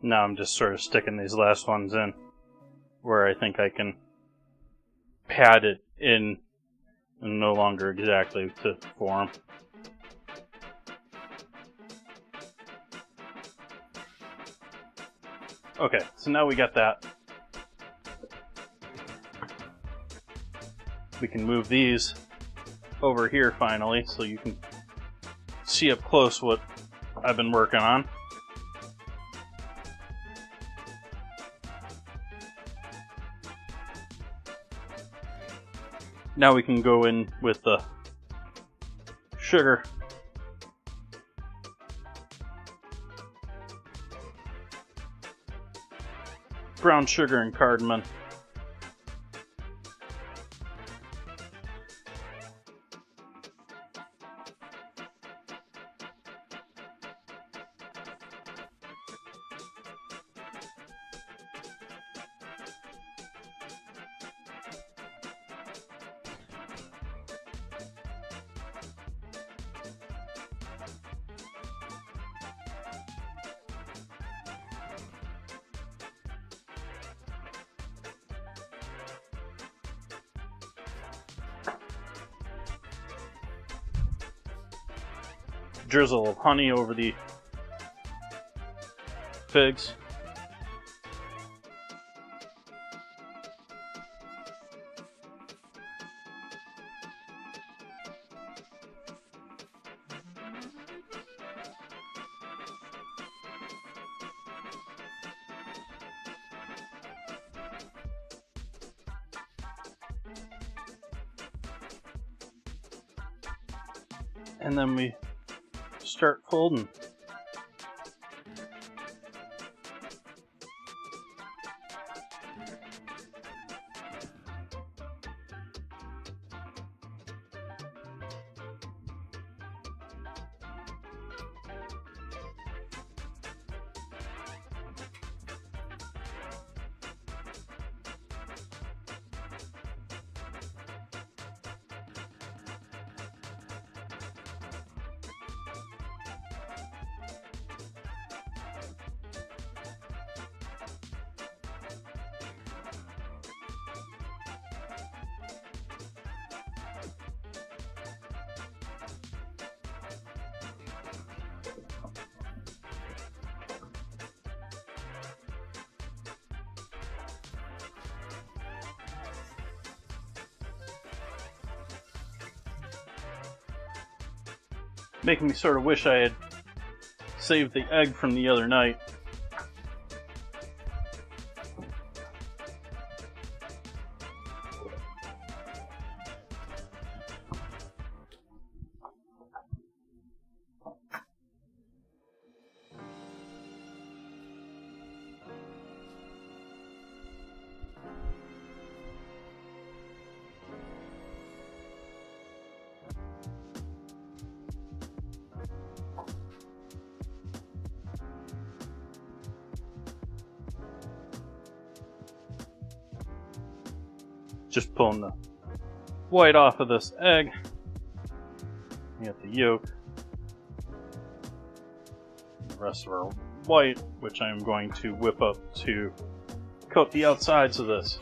Now I'm just sort of sticking these last ones in where I think I can pad it in and no longer exactly to form. Okay, so now we got that. We can move these over here finally so you can see up close what I've been working on. Now we can go in with the sugar. Brown sugar and cardamom. Drizzle of honey over the figs. And then we start folding. Making me sort of wish I had saved the egg from the other night. Just pulling the white off of this egg. You got the yolk. The rest of our white, which I'm going to whip up to coat the outsides of this.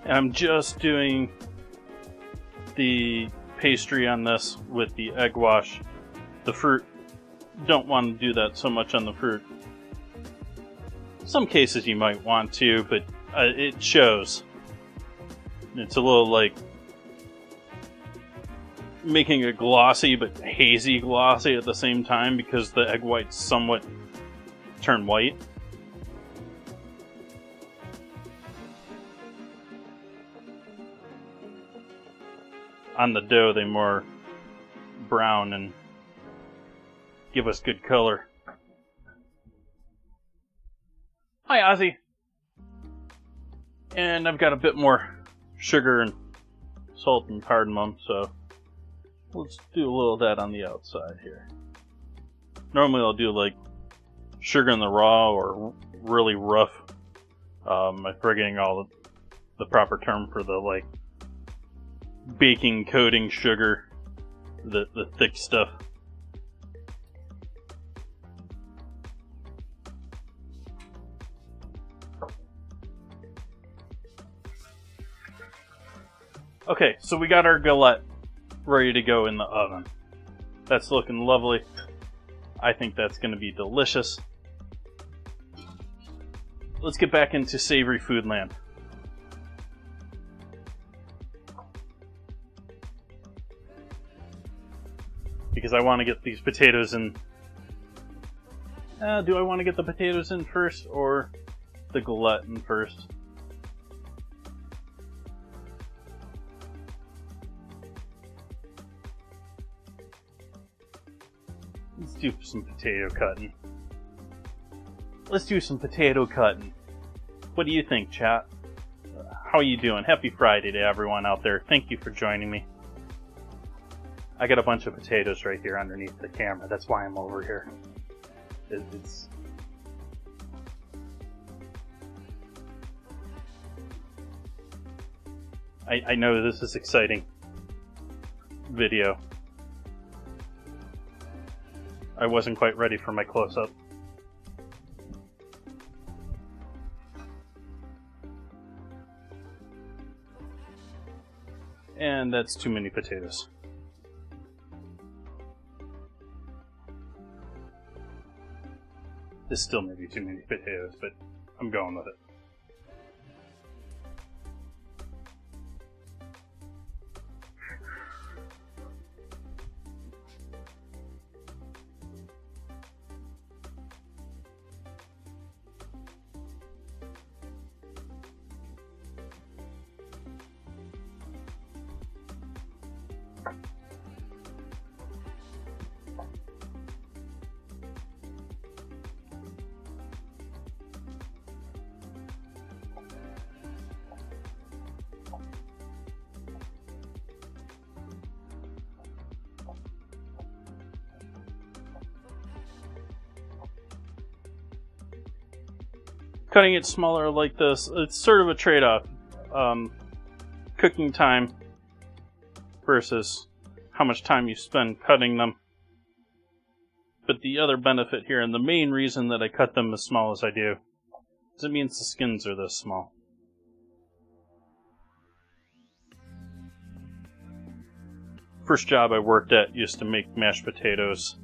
And I'm just doing the pastry on this with the egg wash. The fruit, don't want to do that so much on the fruit. Some cases you might want to, but it shows. It's a little like making it glossy but hazy glossy at the same time because the egg whites somewhat turn white. On the dough, they more brown and give us good color. Hi, Ozzy. And I've got a bit more sugar and salt and cardamom, so let's do a little of that on the outside here. Normally I'll do like sugar in the raw or really rough. I'm forgetting all the proper term for the like baking coating sugar, the thick stuff. Okay, so we got our galette ready to go in the oven. That's looking lovely. I think that's going to be delicious. Let's get back into savory food land. Because I want to get these potatoes in. Do I want to get the potatoes in first or the galette in first? Let's do some potato cutting. Let's do some potato cutting. What do you think, chat? How are you doing? Happy Friday to everyone out there. Thank you for joining me. I got a bunch of potatoes right here underneath the camera. That's why I'm over here. It's I know this is exciting video. I wasn't quite ready for my close-up. And that's too many potatoes. This still may be too many potatoes, but I'm going with it. Cutting it smaller like this, it's sort of a trade-off. Cooking time versus how much time you spend cutting them. But the other benefit here, and the main reason that I cut them as small as I do, is it means the skins are this small. First job I worked at used to make mashed potatoes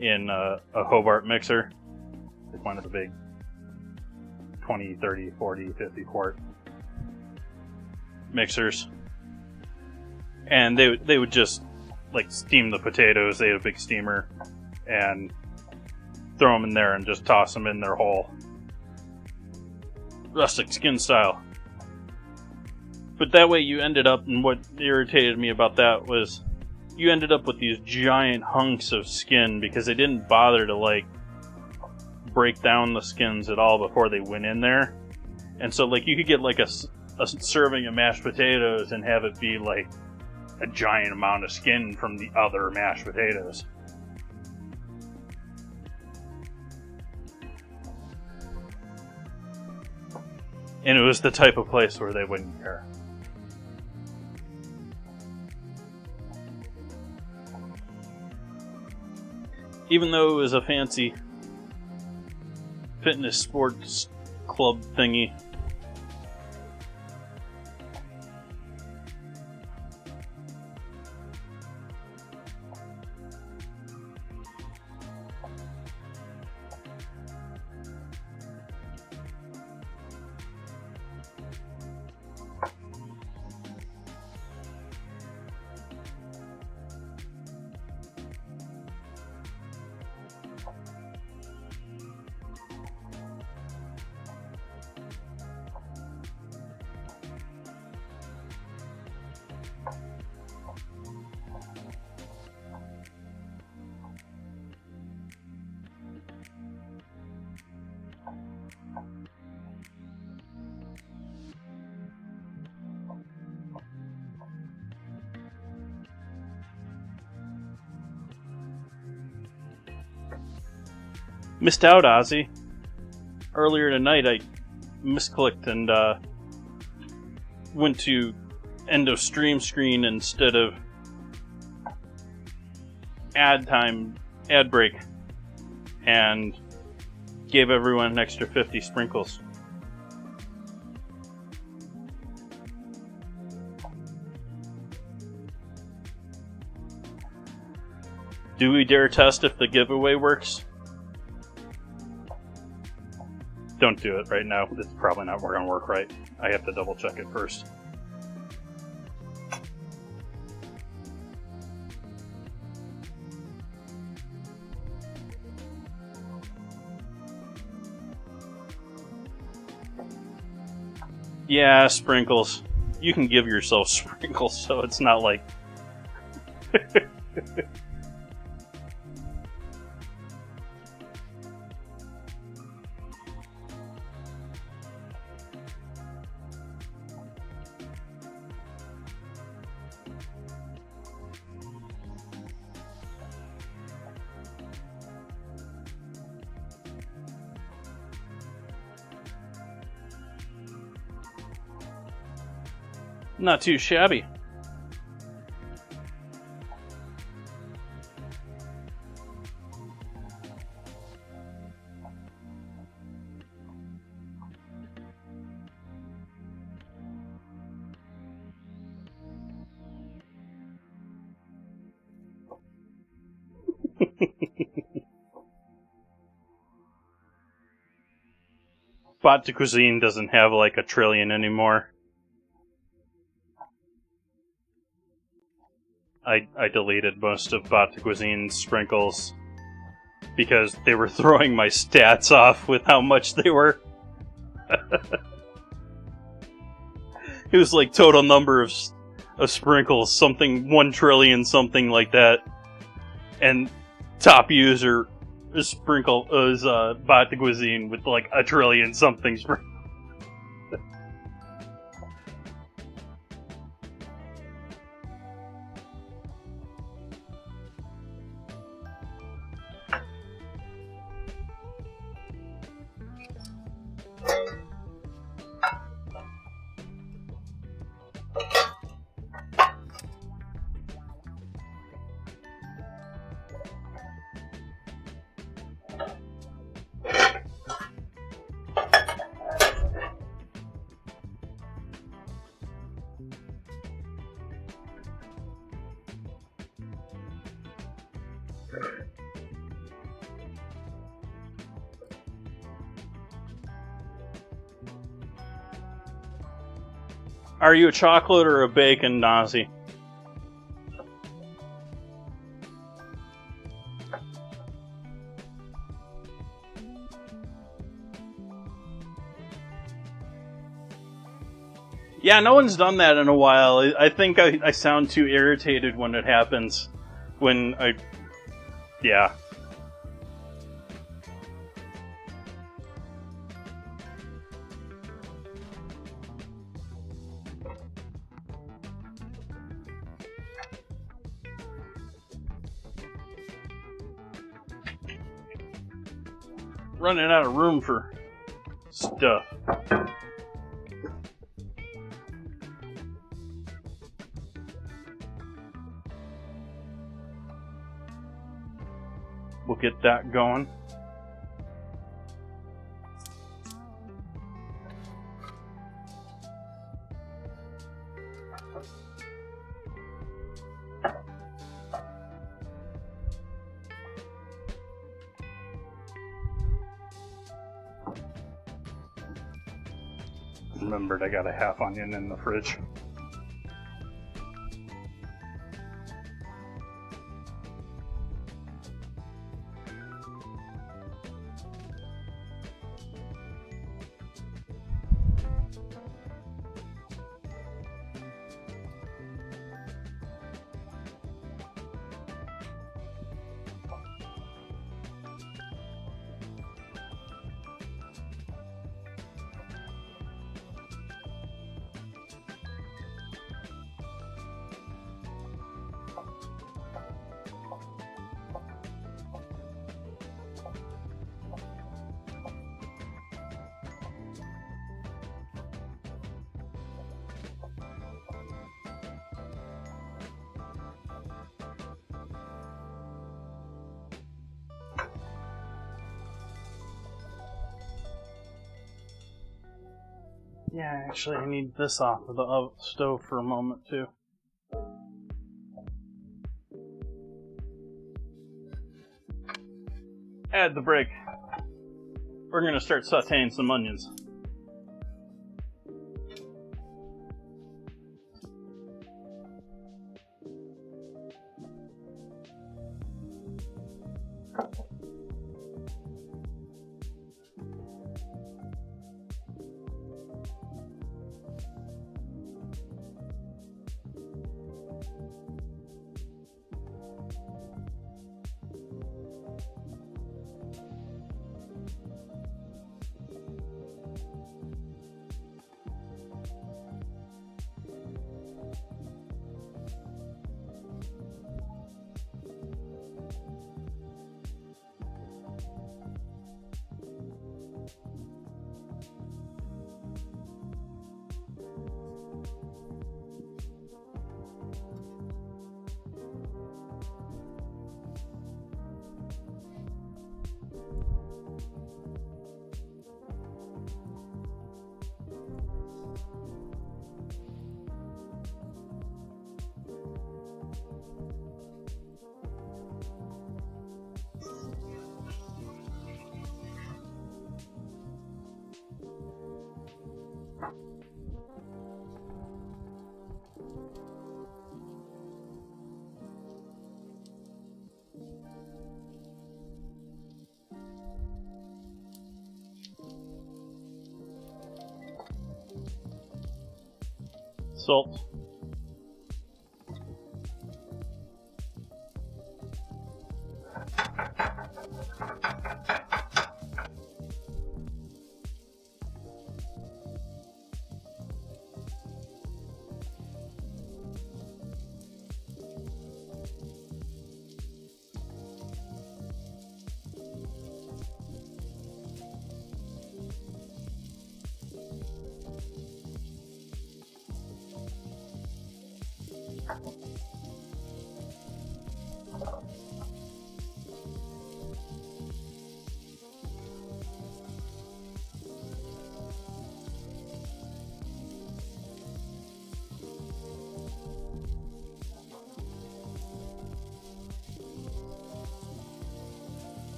in a Hobart mixer. Like one of the big 20, 30, 40, 50 quart mixers. And they would just like steam the potatoes. They had a big steamer and throw them in there and just toss them in their whole rustic skin style. But that way you ended up, and what irritated me about that was you ended up with these giant hunks of skin because they didn't bother to like break down the skins at all before they went in there. And so like you could get like a serving of mashed potatoes and have it be like a giant amount of skin from the other mashed potatoes. And it was the type of place where they wouldn't care. Even though it was a fancy fitness sports club thingy, Missed out, Ozzy. Earlier tonight, I misclicked and went to end of stream screen instead of ad break, and gave everyone an extra 50 sprinkles. Do we dare test if the giveaway works? Don't do it right now. It's probably not going to work right. I have to double check it first. Yeah, sprinkles. You can give yourself sprinkles, so it's not like... Not too shabby. Bot to Cuisine doesn't have like a trillion anymore. I deleted most of Bot to Cuisine's sprinkles because they were throwing my stats off with how much they were. It was like total number of sprinkles, something 1 trillion, something like that. And top user sprinkle is Bot to Cuisine with like 1 trillion something sprinkles. Are you a chocolate or a bacon, Nazi? Yeah, no one's done that in a while. I think I sound too irritated when it happens. When I... Yeah. Running out of room for stuff. We'll get that going. Remembered I got a half onion in the fridge. Yeah, actually, I need this off of the stove for a moment, too. Add the break. We're going to start sauteing some onions. Salt.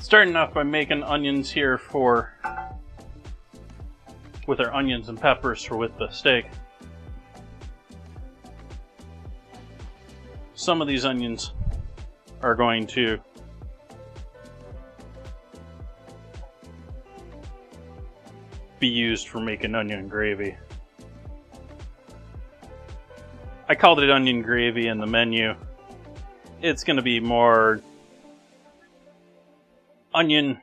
Starting off by making onions here with our onions and peppers for with the steak. Some of these onions are going to be used for making onion gravy. I called it onion gravy in the menu. It's going to be more onion,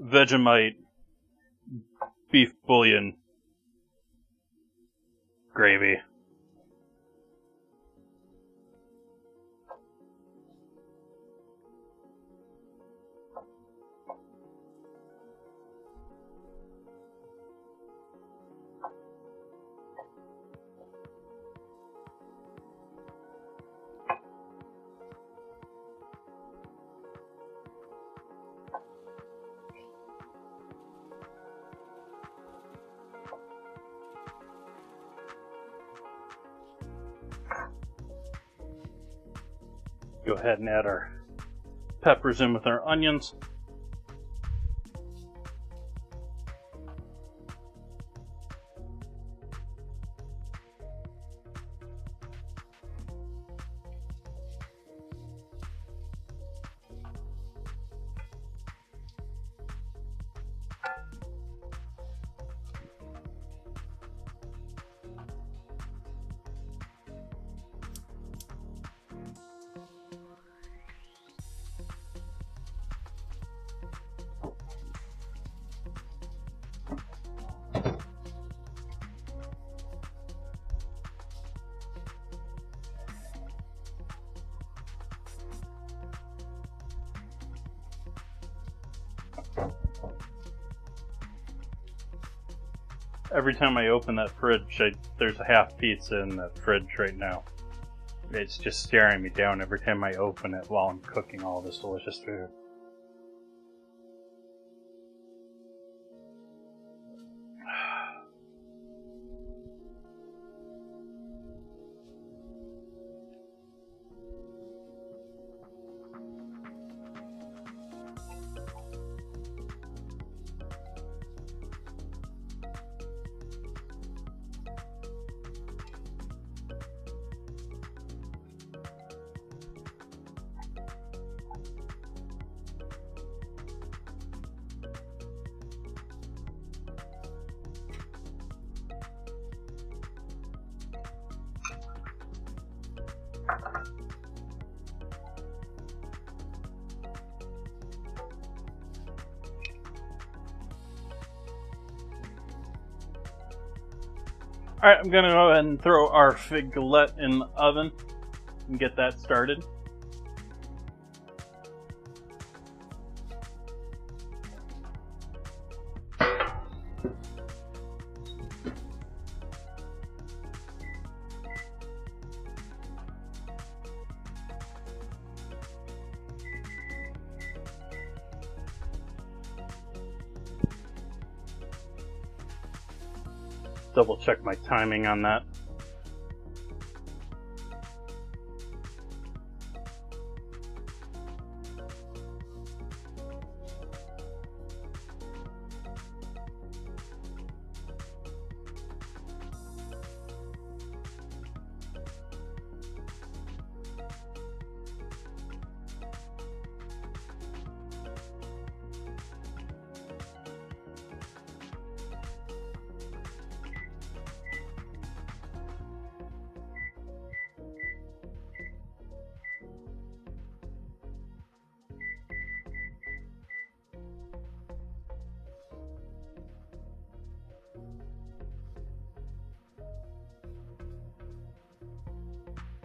Vegemite, beef bouillon gravy. Go ahead and add our peppers in with our onions. Every time I open that fridge, there's a half pizza in that fridge right now. It's just staring me down every time I open it while I'm cooking all this delicious food. Alright, I'm going to go ahead and throw our fig galette in the oven and get that started. Double check my timing on that.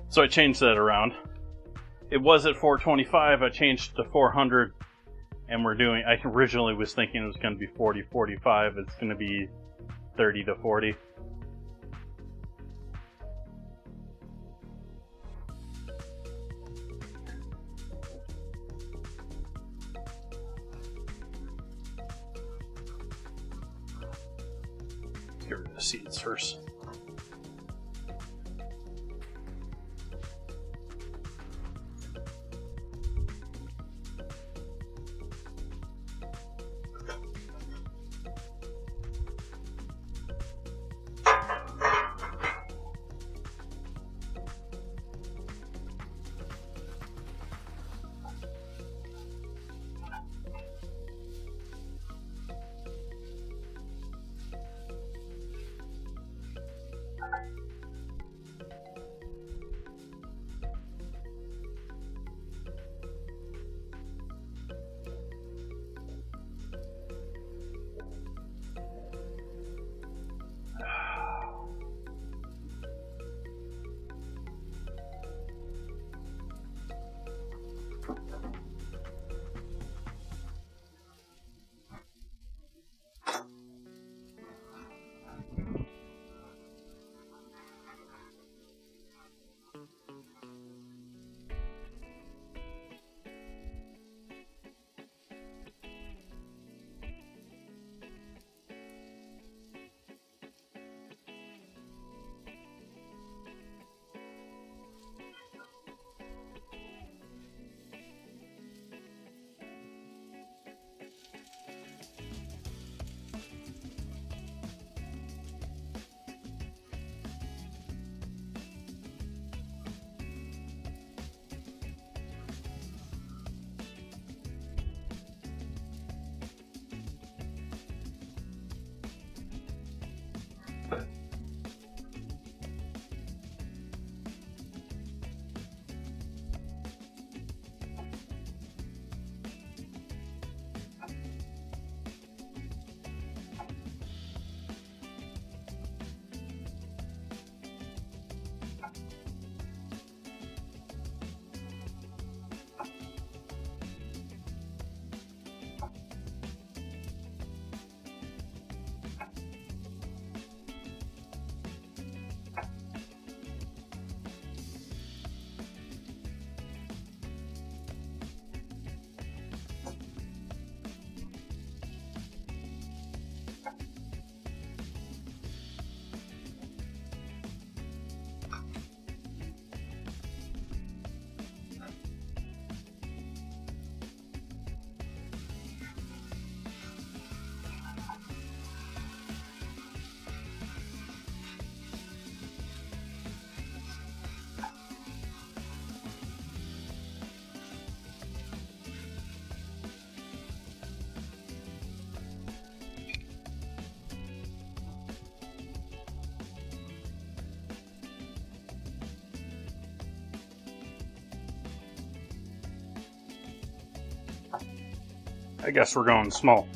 So I changed that around. It was at 425, I changed it to 400, and I originally was thinking it was going to be 40-45, it's going to be 30-40. Get rid of the seeds first. I guess we're going small.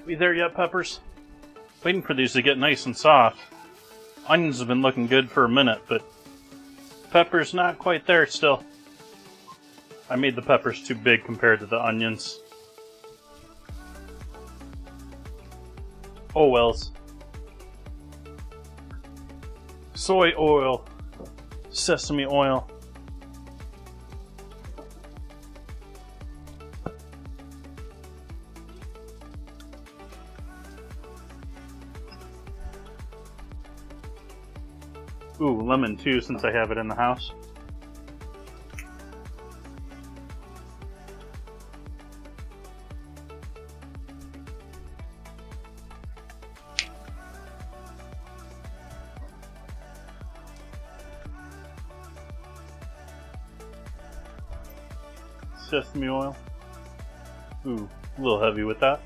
We there yet, Peppers? Waiting for these to get nice and soft. Onions have been looking good for a minute, but Peppers not quite there still. I made the peppers too big compared to the onions. Oh wells. Soy oil. Sesame oil. Ooh, lemon too, since I have it in the house. Sesame oil. Ooh, a little heavy with that.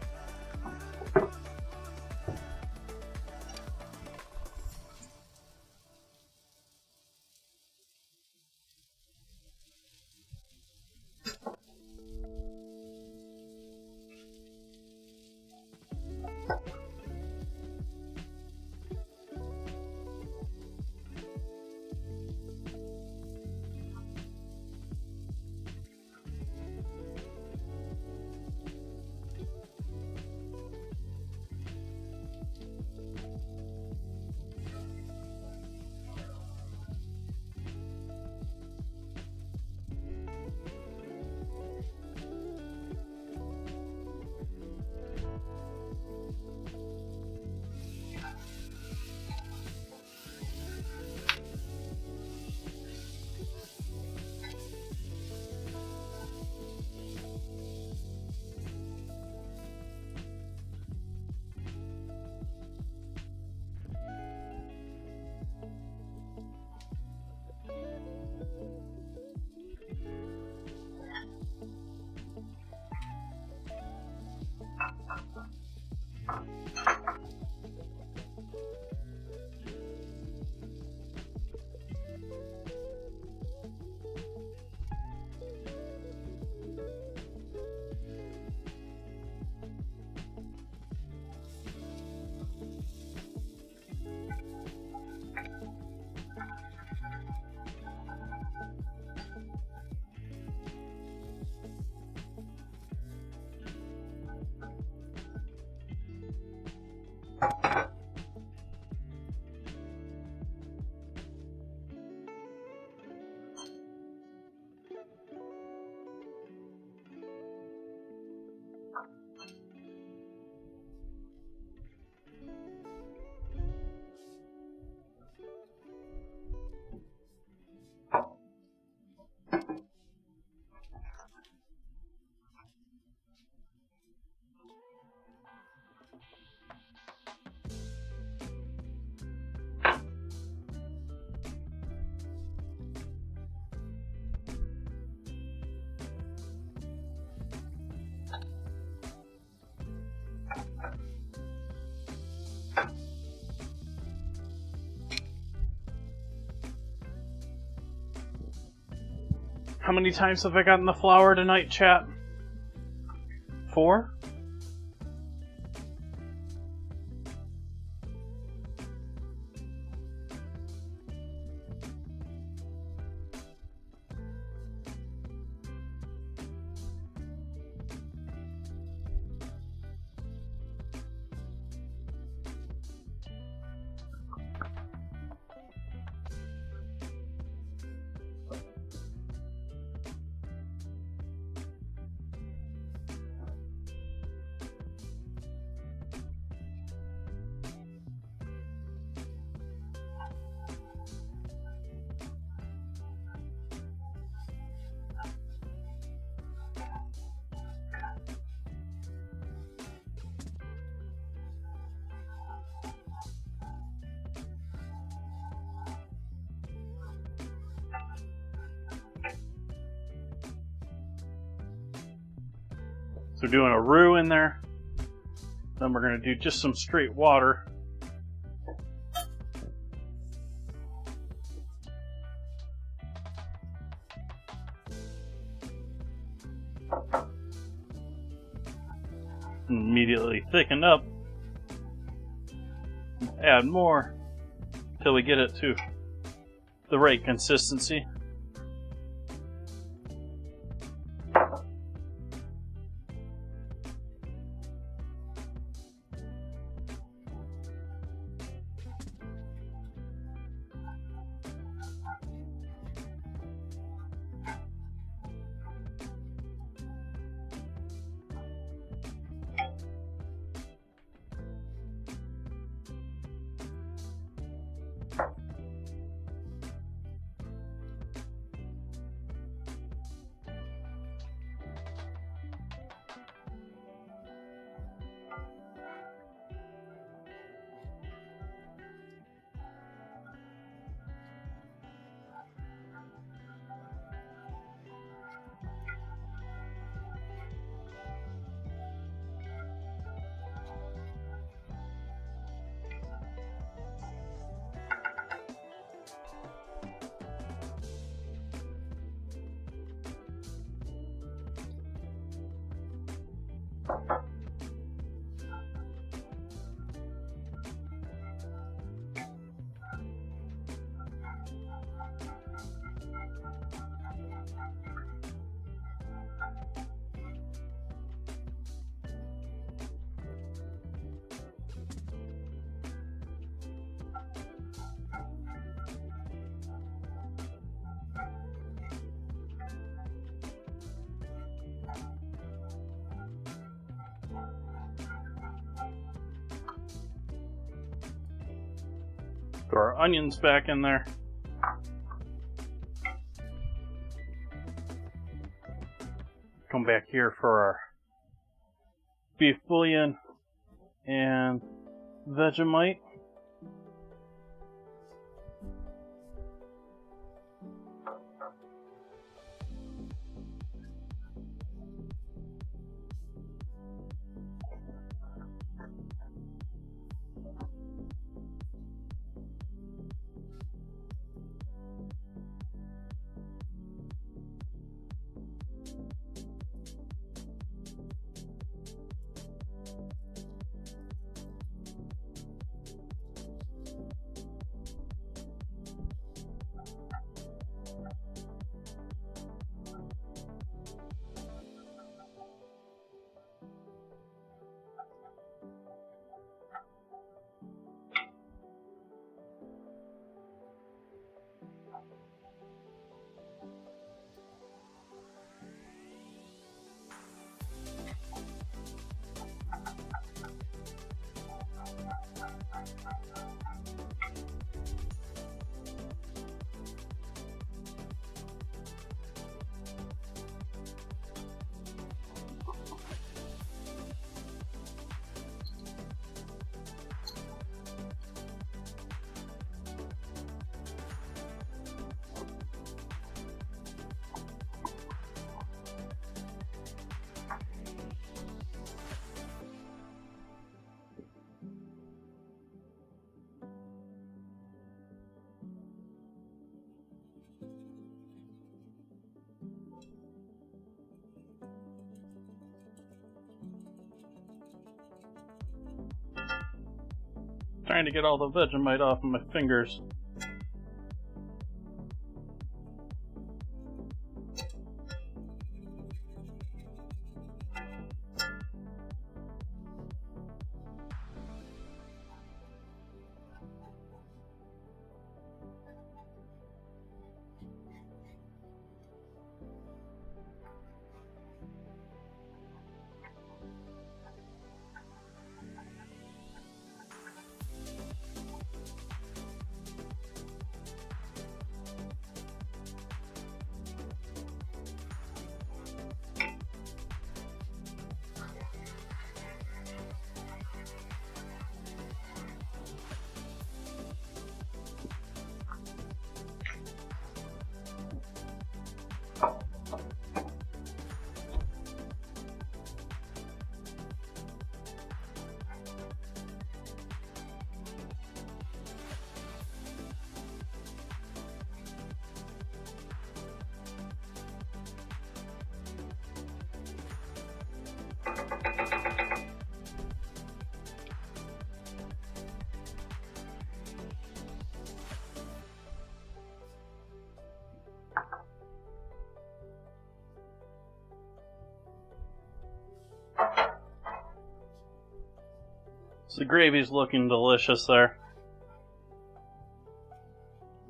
How many times have I gotten the flower tonight, chat? 4? So doing a roux in there. Then we're going to do just some straight water. Immediately thicken up. Add more till we get it to the right consistency. Throw our onions back in there. Come back here for our beef bouillon and Vegemite. trying to get all the Vegemite off of my fingers. So the gravy's looking delicious there.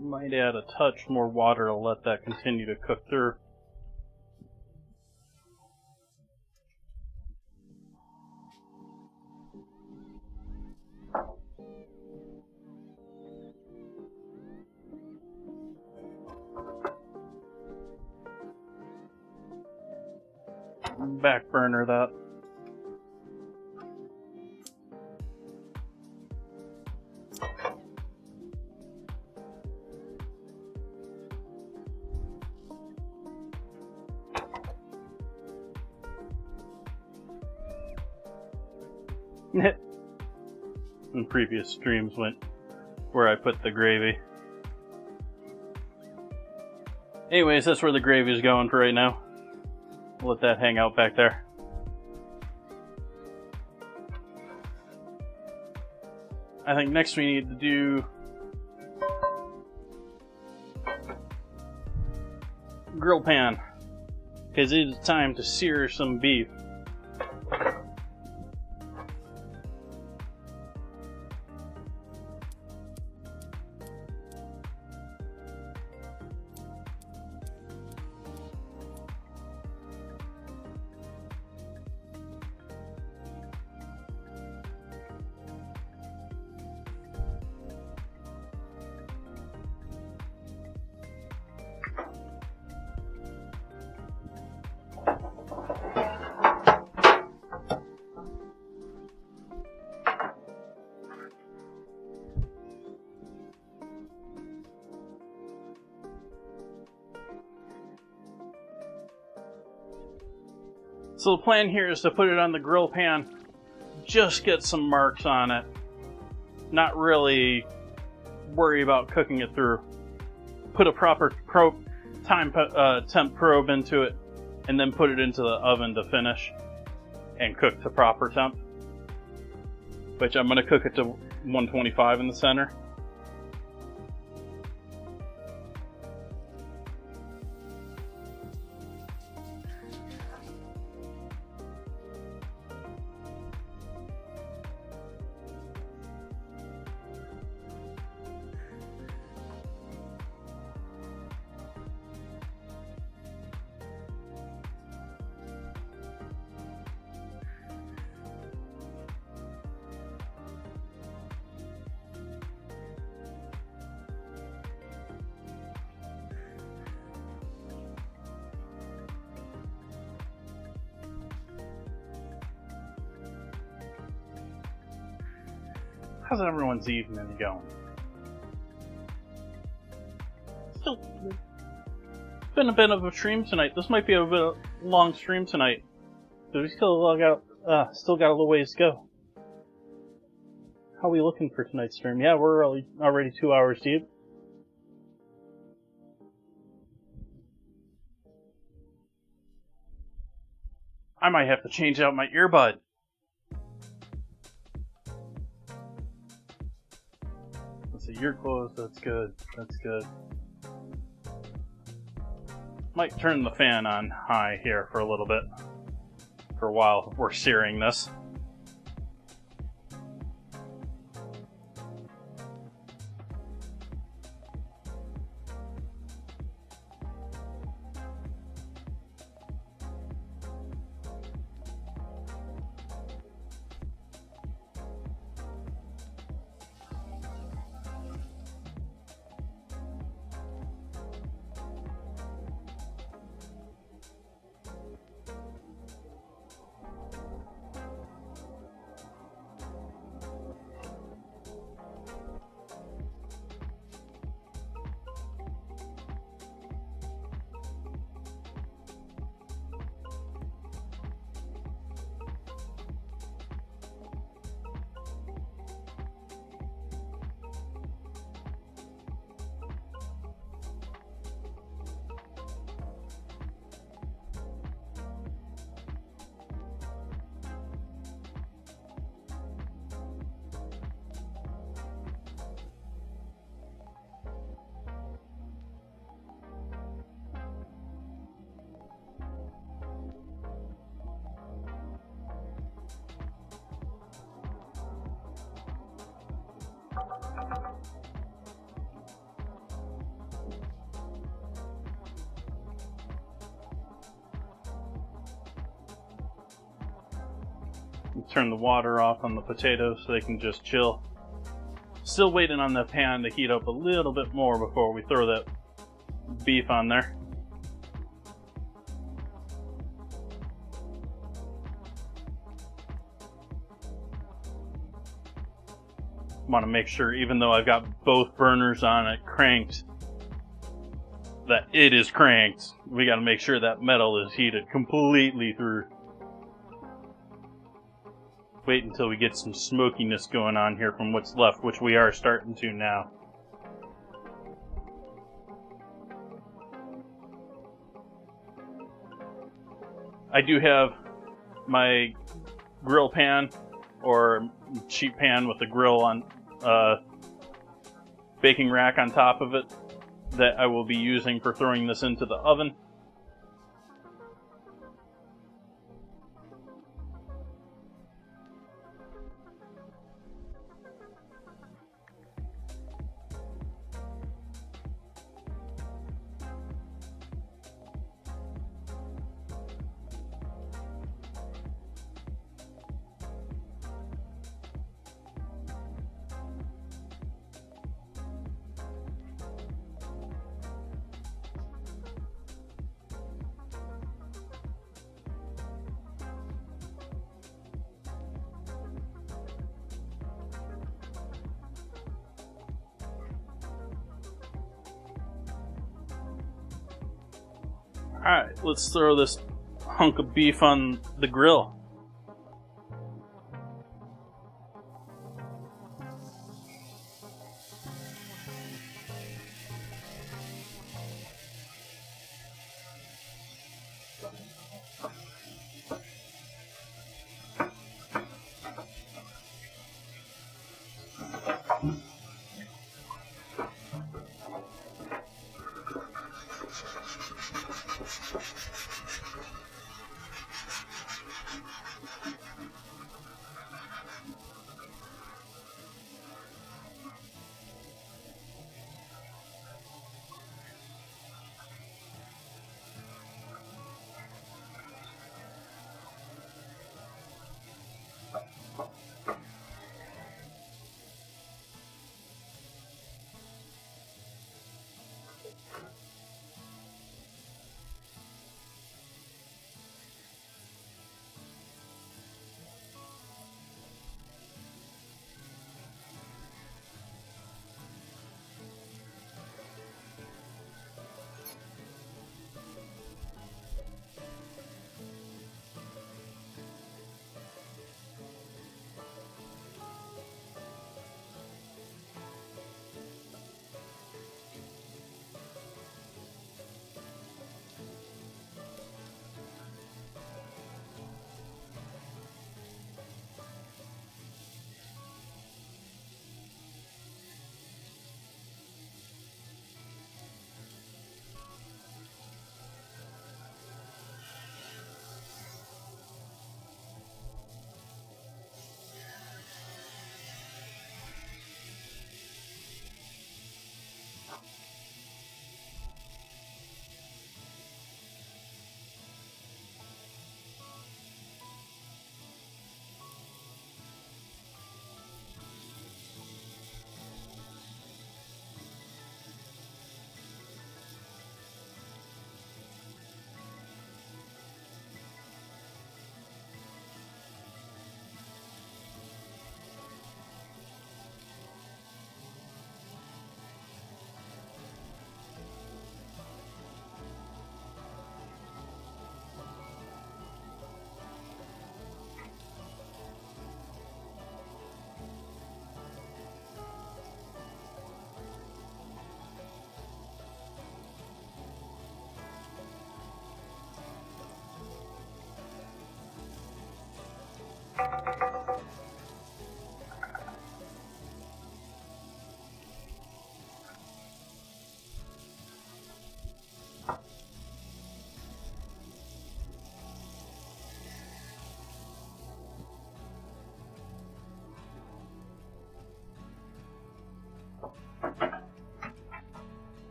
Might add a touch more water to let that continue to cook through. Back burner that. In previous streams went where I put the gravy. Anyways, that's where the gravy is going for right now. Let that hang out back there. I think next we need to do grill pan, because it is time to sear some beef. So the plan here is to put it on the grill pan, just get some marks on it, not really worry about cooking it through. Put a proper temp probe into it, and then put it into the oven to finish and cook to proper temp, which I'm going to cook it to 125 in the center. How's everyone's evening going? Still been a bit of a stream tonight. This might be a bit of a long stream tonight, but we still got a little ways to go. How are we looking for tonight's stream? Yeah, we're already 2 hours deep. I might have to change out my earbud. you're close. That's good. That's good. Might turn the fan on high here for a little bit. For a while we're searing this. Turn the water off on the potatoes so they can just chill. Still waiting on the pan to heat up a little bit more before we throw that beef on there. Want to make sure, even though I've got both burners on it cranked, that it is cranked. We got to make sure that metal is heated completely through. Wait until we get some smokiness going on here from what's left, which we are starting to now. I do have my grill pan or sheet pan with a grill on baking rack on top of it that I will be using for throwing this into the oven. Alright, let's throw this hunk of beef on the grill.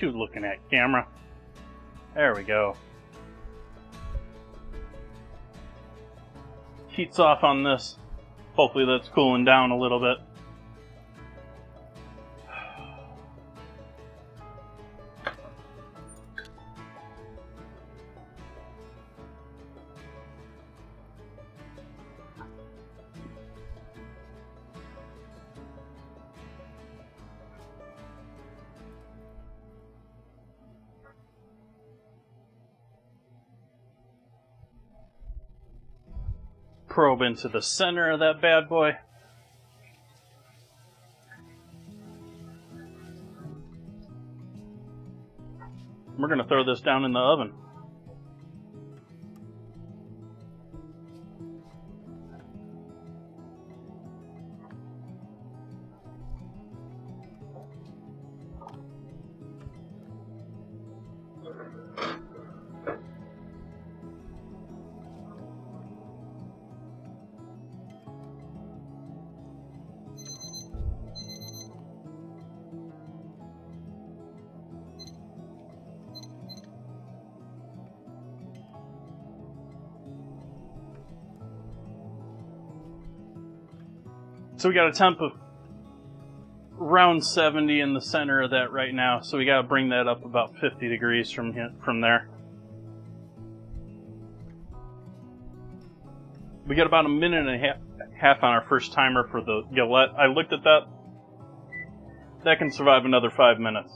you looking at, camera? There we go. Heat's off on this. Hopefully that's cooling down a little bit. Probe into the center of that bad boy. We're going to throw this down in the oven. So we got a temp of around 70 in the center of that right now. So we got to bring that up about 50 degrees from there. We got about a minute and a half on our first timer for the Gillette. I looked at that. That can survive another 5 minutes.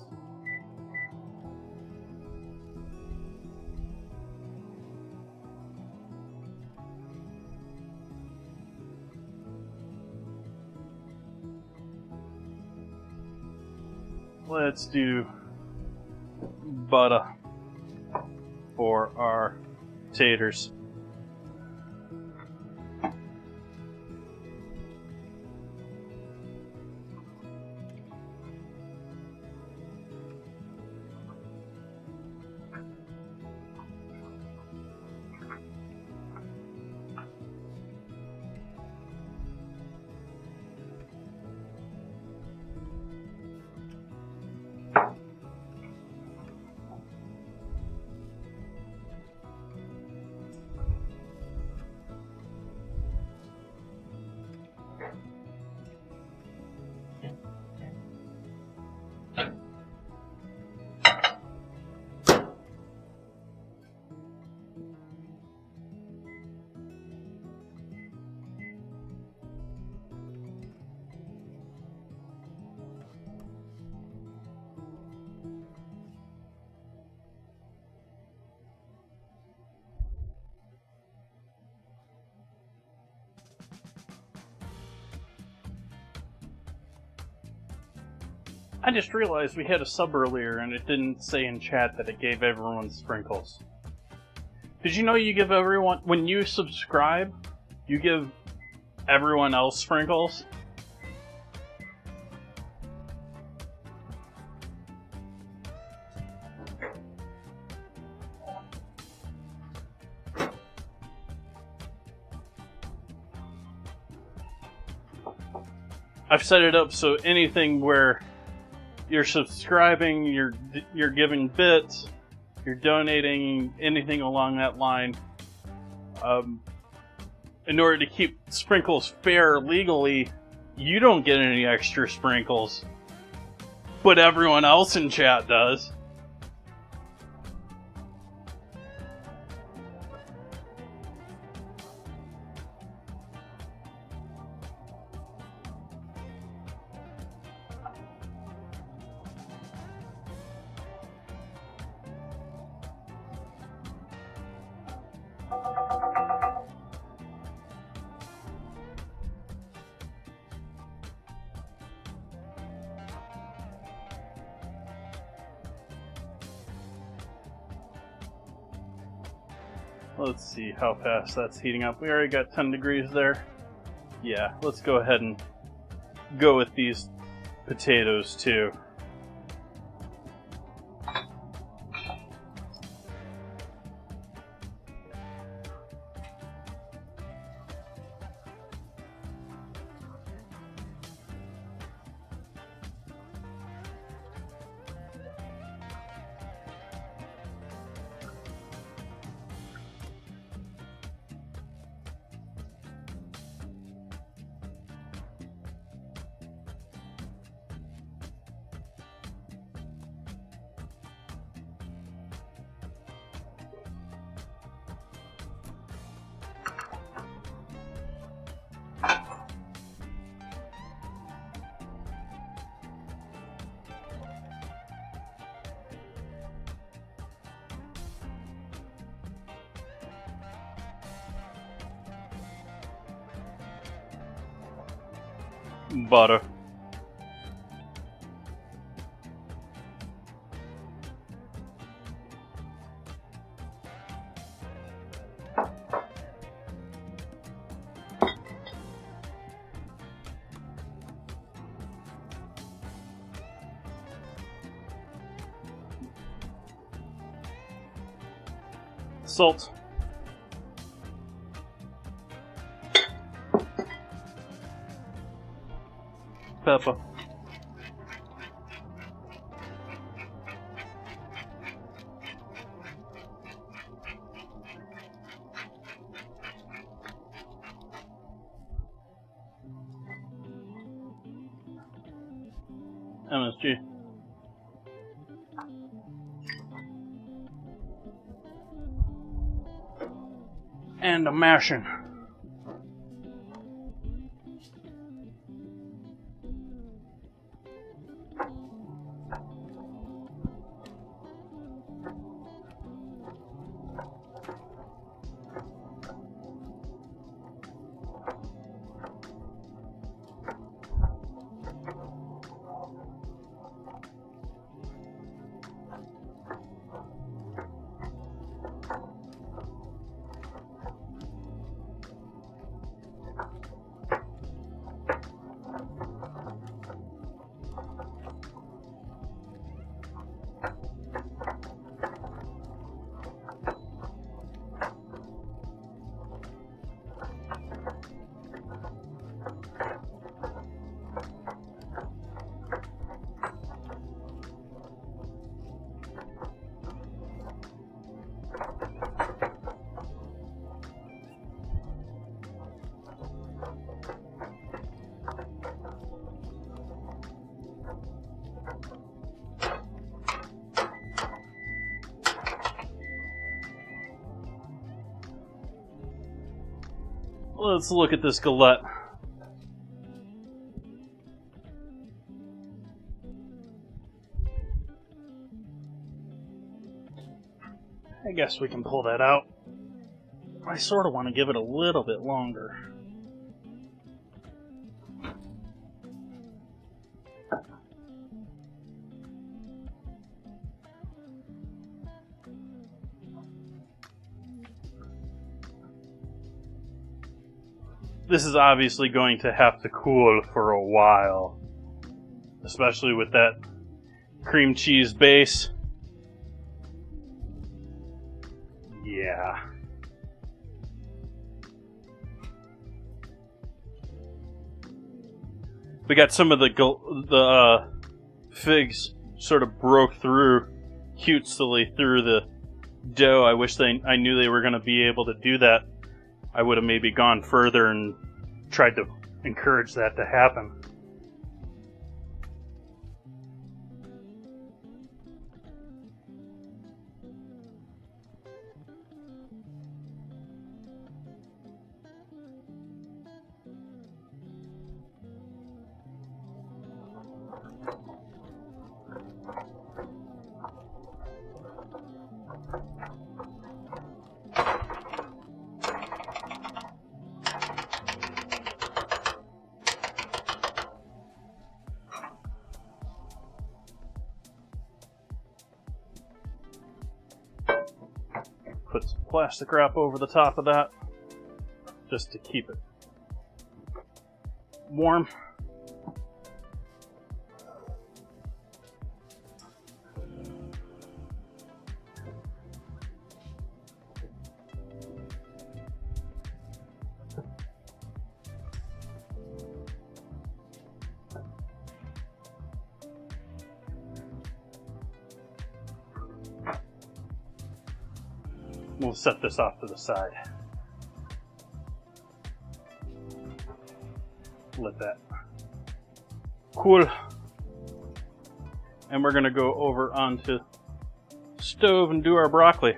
Let's do butter for our taters. I just realized we had a sub earlier and it didn't say in chat that it gave everyone sprinkles. Did you know you give everyone, when you subscribe, you give everyone else sprinkles? I've set it up so anything where you're subscribing, you're giving bits, you're donating, anything along that line. In order to keep sprinkles fair legally, you don't get any extra sprinkles, but everyone else in chat does. Let's see how fast that's heating up. We already got 10 degrees there. Yeah, let's go ahead and go with these potatoes too. butter. Salt. Pepper. MSG. And a mashing. Let's look at this galette. I guess we can pull that out. I sort of want to give it a little bit longer. This is obviously going to have to cool for a while, especially with that cream cheese base. Yeah. We got some of the figs sort of broke through cutesily through the dough. I wish I knew they were going to be able to do that. I would have maybe gone further and tried to encourage that to happen. Put some plastic wrap over the top of that just to keep it warm. We'll set this off to the side. Let that cool. And we're going to go over onto the stove and do our broccoli.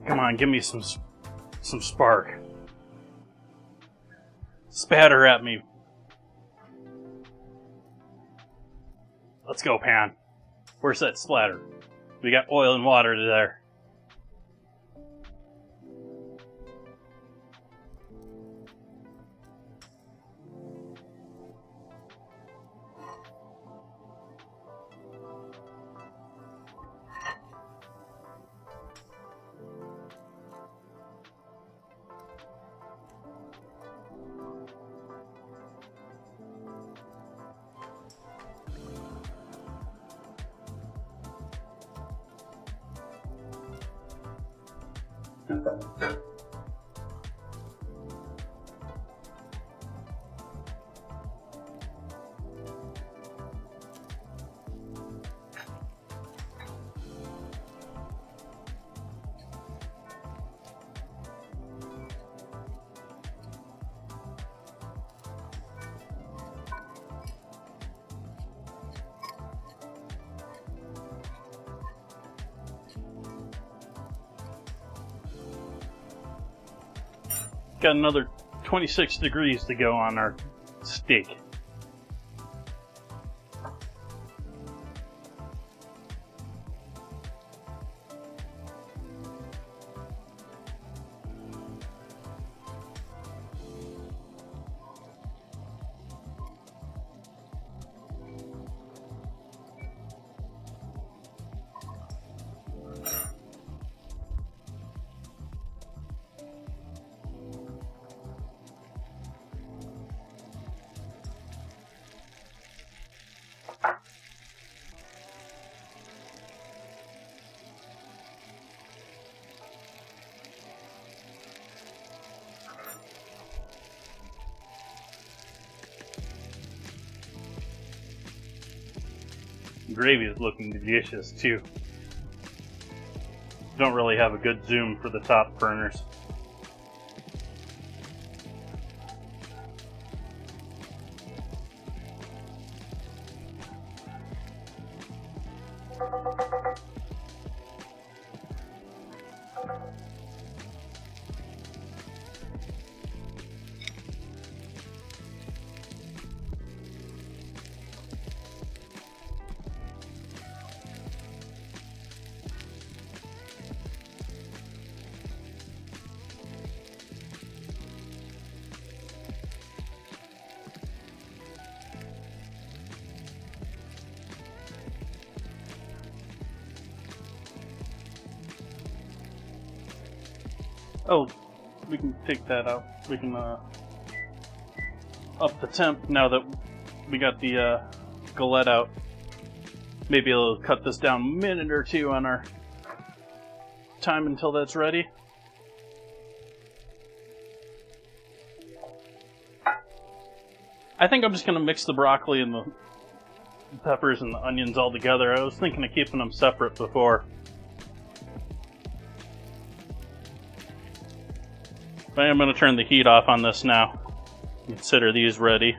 Come on, give me some spark. Spatter at me. Let's go, pan. Where's that splatter? We got oil and water there. Got another 26 degrees to go on our steak. Gravy is looking delicious too. Don't really have a good zoom for the top burners. Oh, we can take that out. We can up the temp now that we got the galette out. Maybe it'll cut this down a minute or two on our time until that's ready. I think I'm just going to mix the broccoli and the peppers and the onions all together. I was thinking of keeping them separate before. But I am going to turn the heat off on this now. Consider these ready.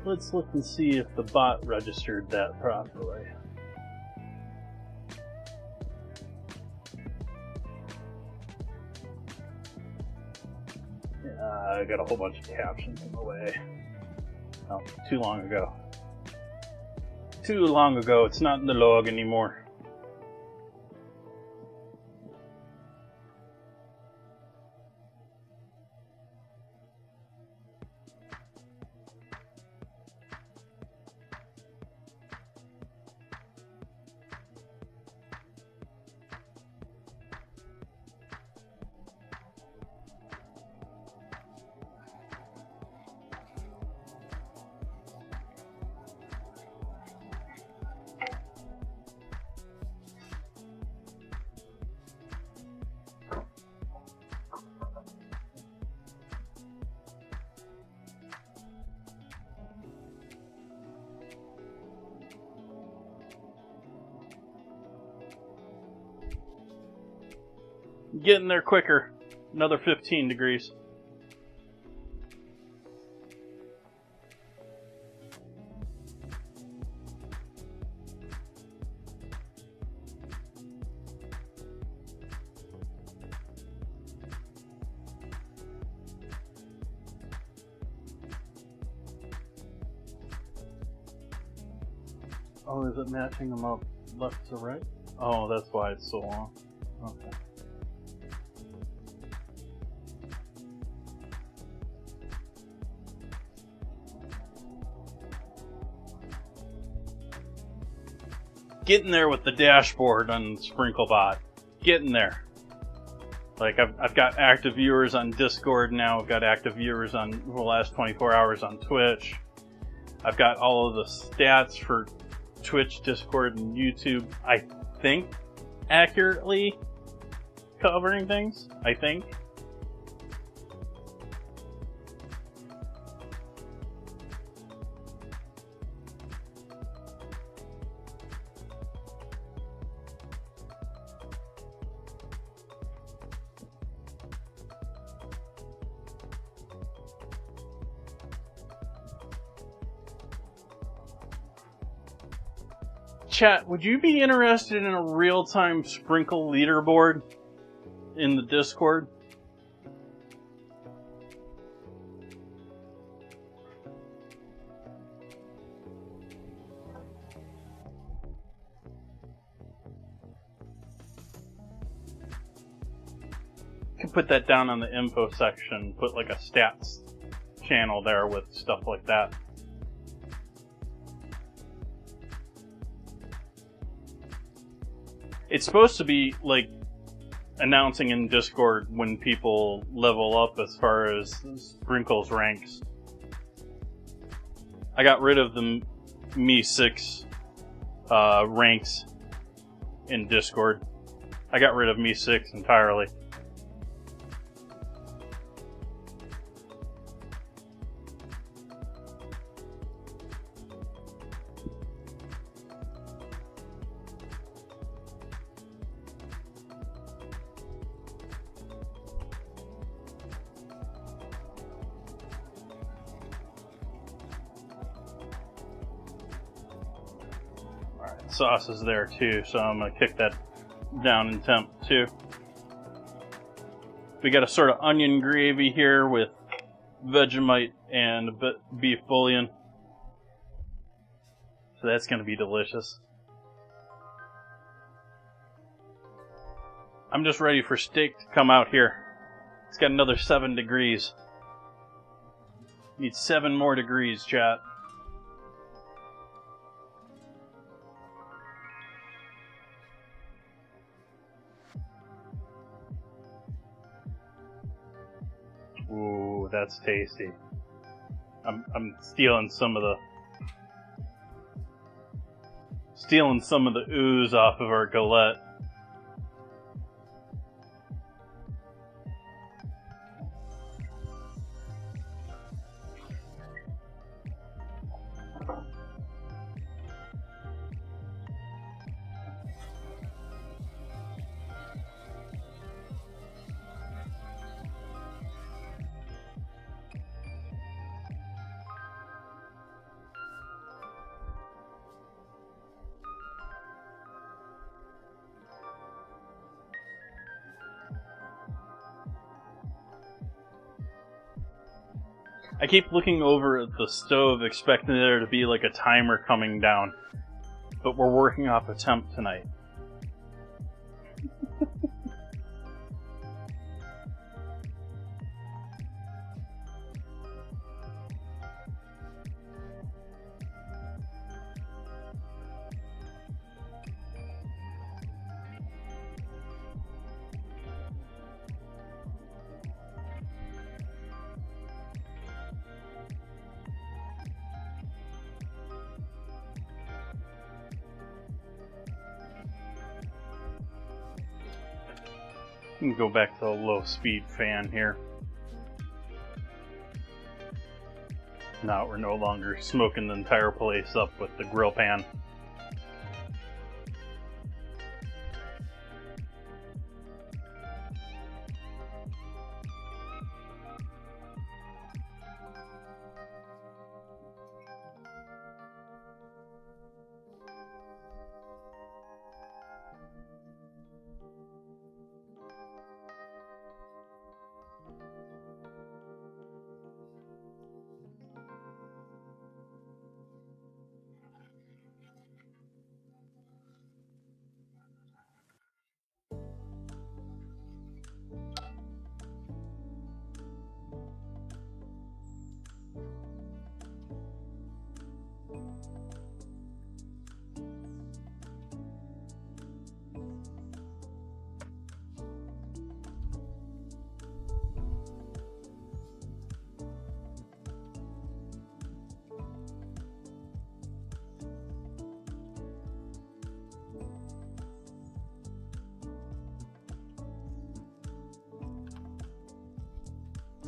Let's look and see if the bot registered that properly. Yeah, I got a whole bunch of captions in the way. Oh, too long ago. Too long ago, it's not in the log anymore. Getting there quicker. Another 15 degrees. Oh, is it matching them up left to right? Oh, that's why it's so long. Okay. Getting there with the dashboard on SprinkleBot. Getting there. Like, I've got active viewers on Discord now. I've got active viewers on the last 24 hours on Twitch. I've got all of the stats for Twitch, Discord, and YouTube, I think, accurately covering things. I think. Chat, would you be interested in a real-time Sprinkle leaderboard in the Discord? You can put that down on the info section, put like a stats channel there with stuff like that. It's supposed to be like announcing in Discord when people level up as far as Sprinkles ranks. I got rid of the Me 6 ranks in Discord. I got rid of Me 6 entirely. Sauce is there too, so I'm gonna kick that down in temp too. We got a sort of onion gravy here with Vegemite and beef bouillon, so that's gonna be delicious. I'm just ready for steak to come out here. It's got another 7 degrees. Need 7 more degrees, chat. Ooh, that's tasty. I'm stealing some of the ooze off of our galette. I keep looking over at the stove expecting there to be like a timer coming down, but we're working off a temp tonight. Go back to a low speed fan here. Now we're no longer smoking the entire place up with the grill pan.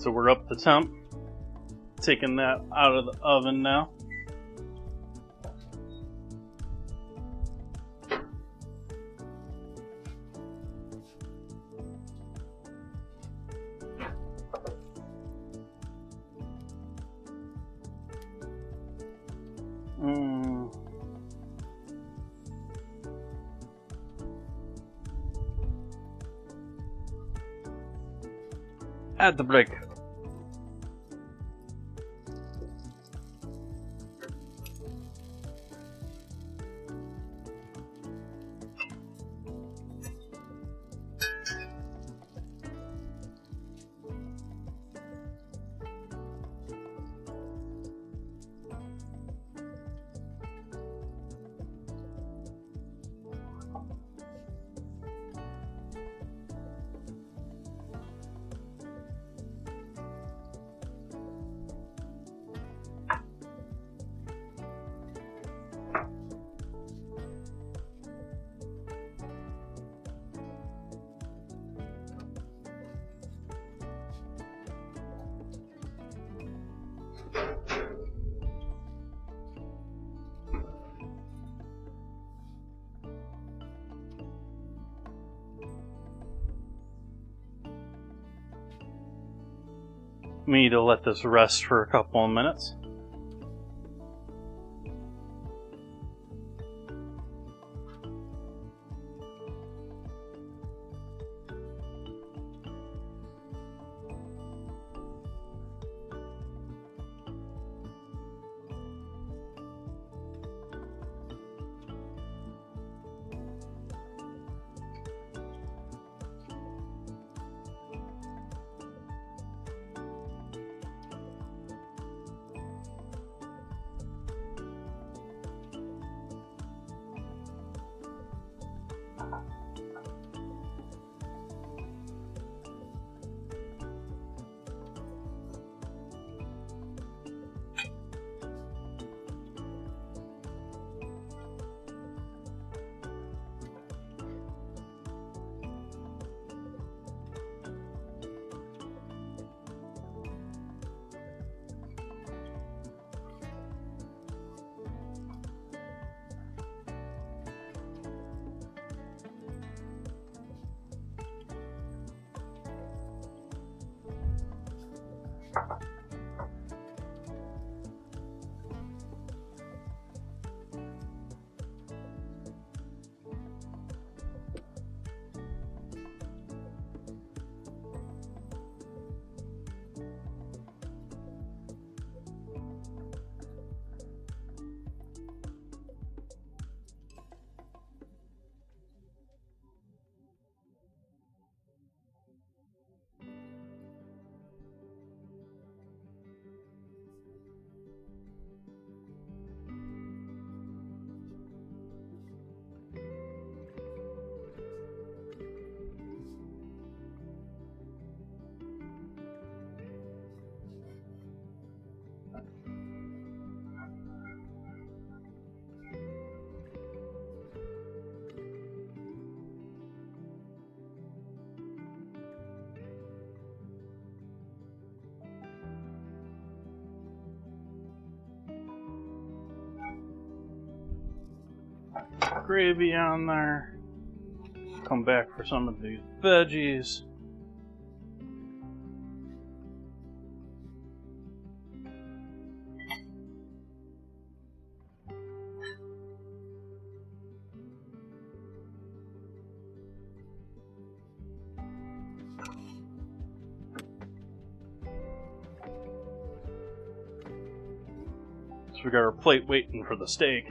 So we're up the temp. Taking that out of the oven now. Add the break. Me to let this rest for a couple of minutes. Gravy on there. Come back for some of these veggies. So we got our plate waiting for the steak.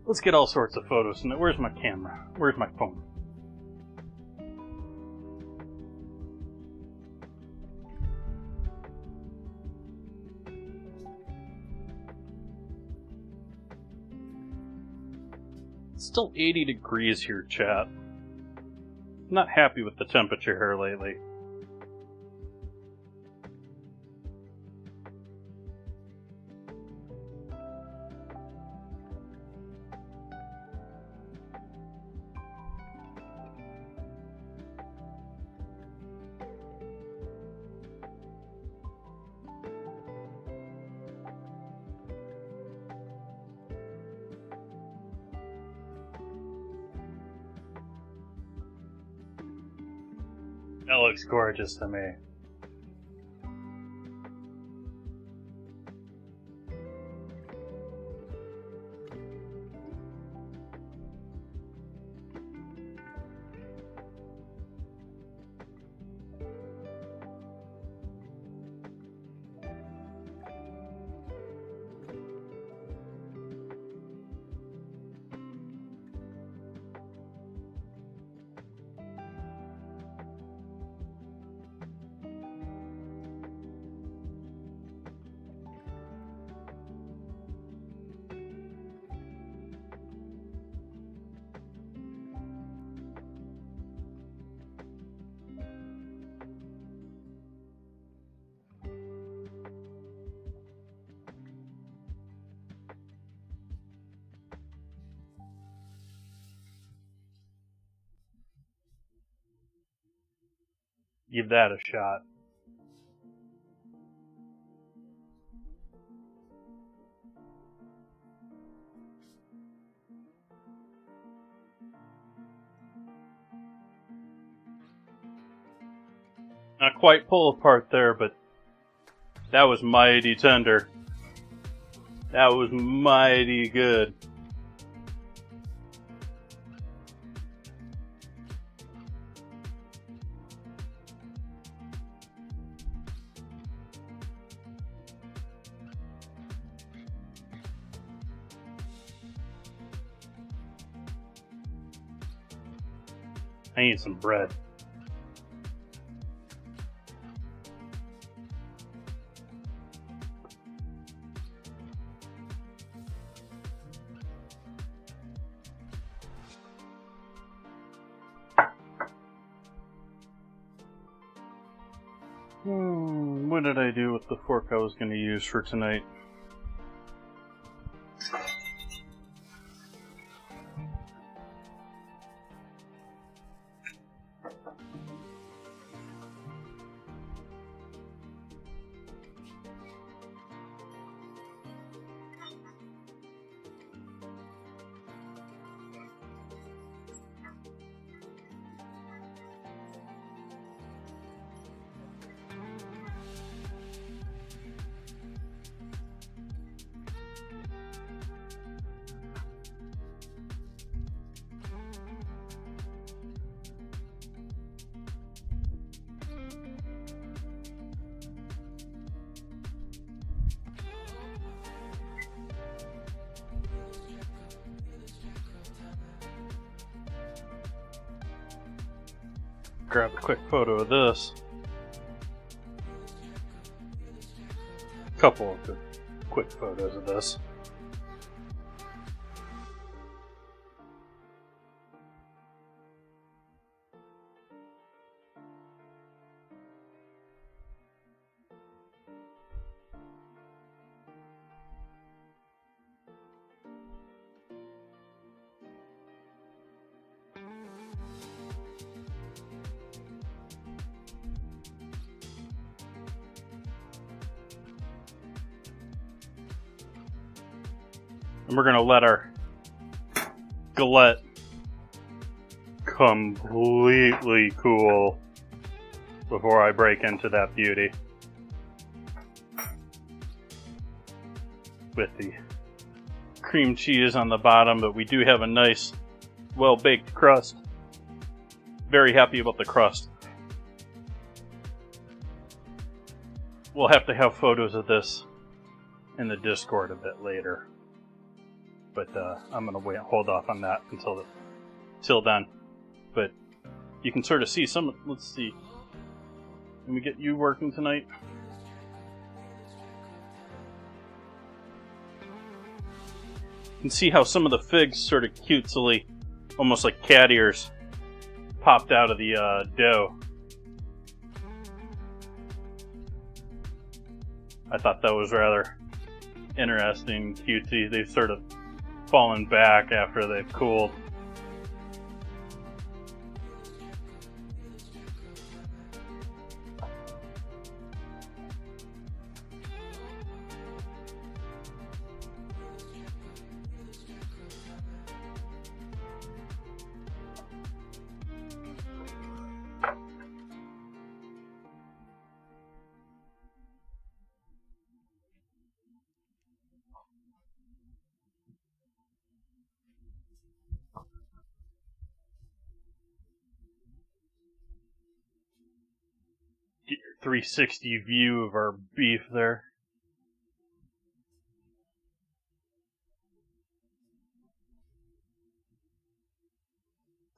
Let's get all sorts of photos. Where's my camera? Where's my phone? It's still 80 degrees here, chat. I'm not happy with the temperature here lately. That looks gorgeous to me. Give that a shot. Not quite pull apart there, but that was mighty tender. That was mighty good. I need some bread. What did I do with the fork I was going to use for tonight? Grab a quick photo of this. Couple of good quick photos of this. And we're gonna let our galette completely cool before I break into that beauty. With the cream cheese on the bottom, but we do have a nice, well-baked crust. Very happy about the crust. We'll have to have photos of this in the Discord a bit later. But I'm gonna hold off on that till then. But you can sort of see some. Let's see. Let me get you working tonight. You can see how some of the figs sort of cutesily, almost like cat ears, popped out of the dough. I thought that was rather interesting, cutesy. They've sort of fallen back after they've cooled. Get your 360 view of our beef there.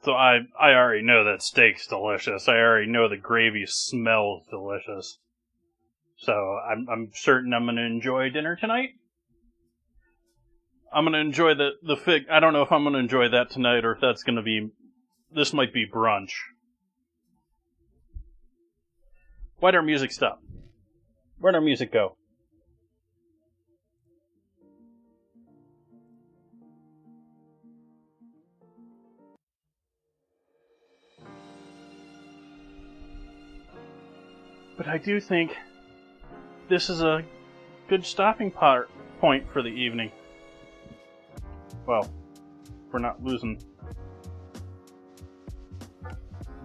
So I already know that steak's delicious. I already know the gravy smells delicious. So I'm certain I'm going to enjoy dinner tonight. I'm going to enjoy the fig. I don't know if I'm going to enjoy that tonight or if that's going to be... This might be brunch. Why'd our music stop? Where'd our music go? But I do think this is a good stopping point for the evening. Well, we're not losing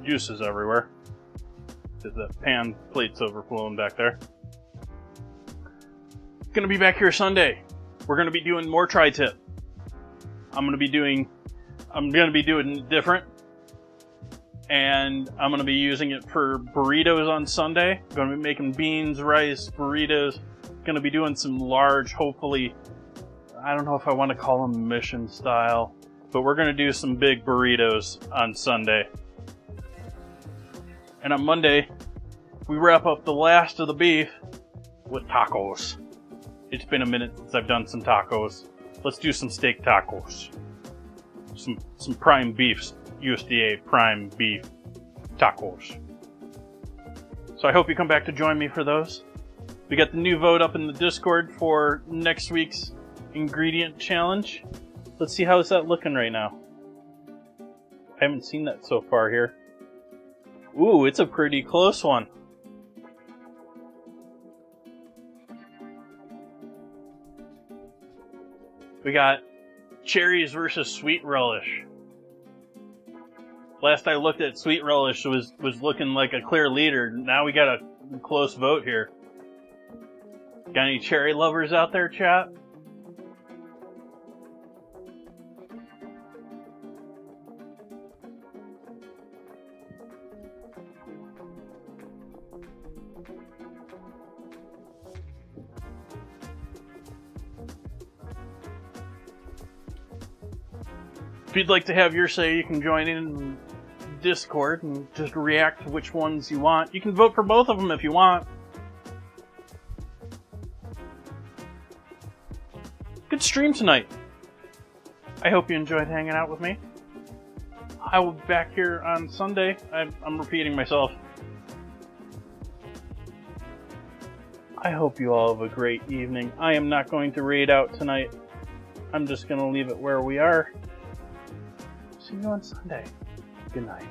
juices everywhere. Because the pan plate's overflowing back there. Gonna be back here Sunday. We're gonna be doing more tri-tip. I'm gonna be doing it different. And I'm gonna be using it for burritos on Sunday. Gonna be making beans, rice, burritos. Gonna be doing some large, hopefully, I don't know if I want to call them mission style, but we're gonna do some big burritos on Sunday. And on Monday, we wrap up the last of the beef with tacos. It's been a minute since I've done some tacos. Let's do some steak tacos. Some prime beefs, USDA prime beef tacos. So I hope you come back to join me for those. We got the new vote up in the Discord for next week's ingredient challenge. Let's see how's that looking right now. I haven't seen that so far here. Ooh, it's a pretty close one. We got cherries versus sweet relish. Last I looked at, sweet relish was looking like a clear leader. Now we got a close vote here. Got any cherry lovers out there, chat? If you'd like to have your say, you can join in Discord and just react to which ones you want. You can vote for both of them if you want. Good stream tonight. I hope you enjoyed hanging out with me. I will be back here on Sunday. I'm repeating myself. I hope you all have a great evening. I am not going to raid out tonight. I'm just going to leave it where we are. See you on Sunday. Good night.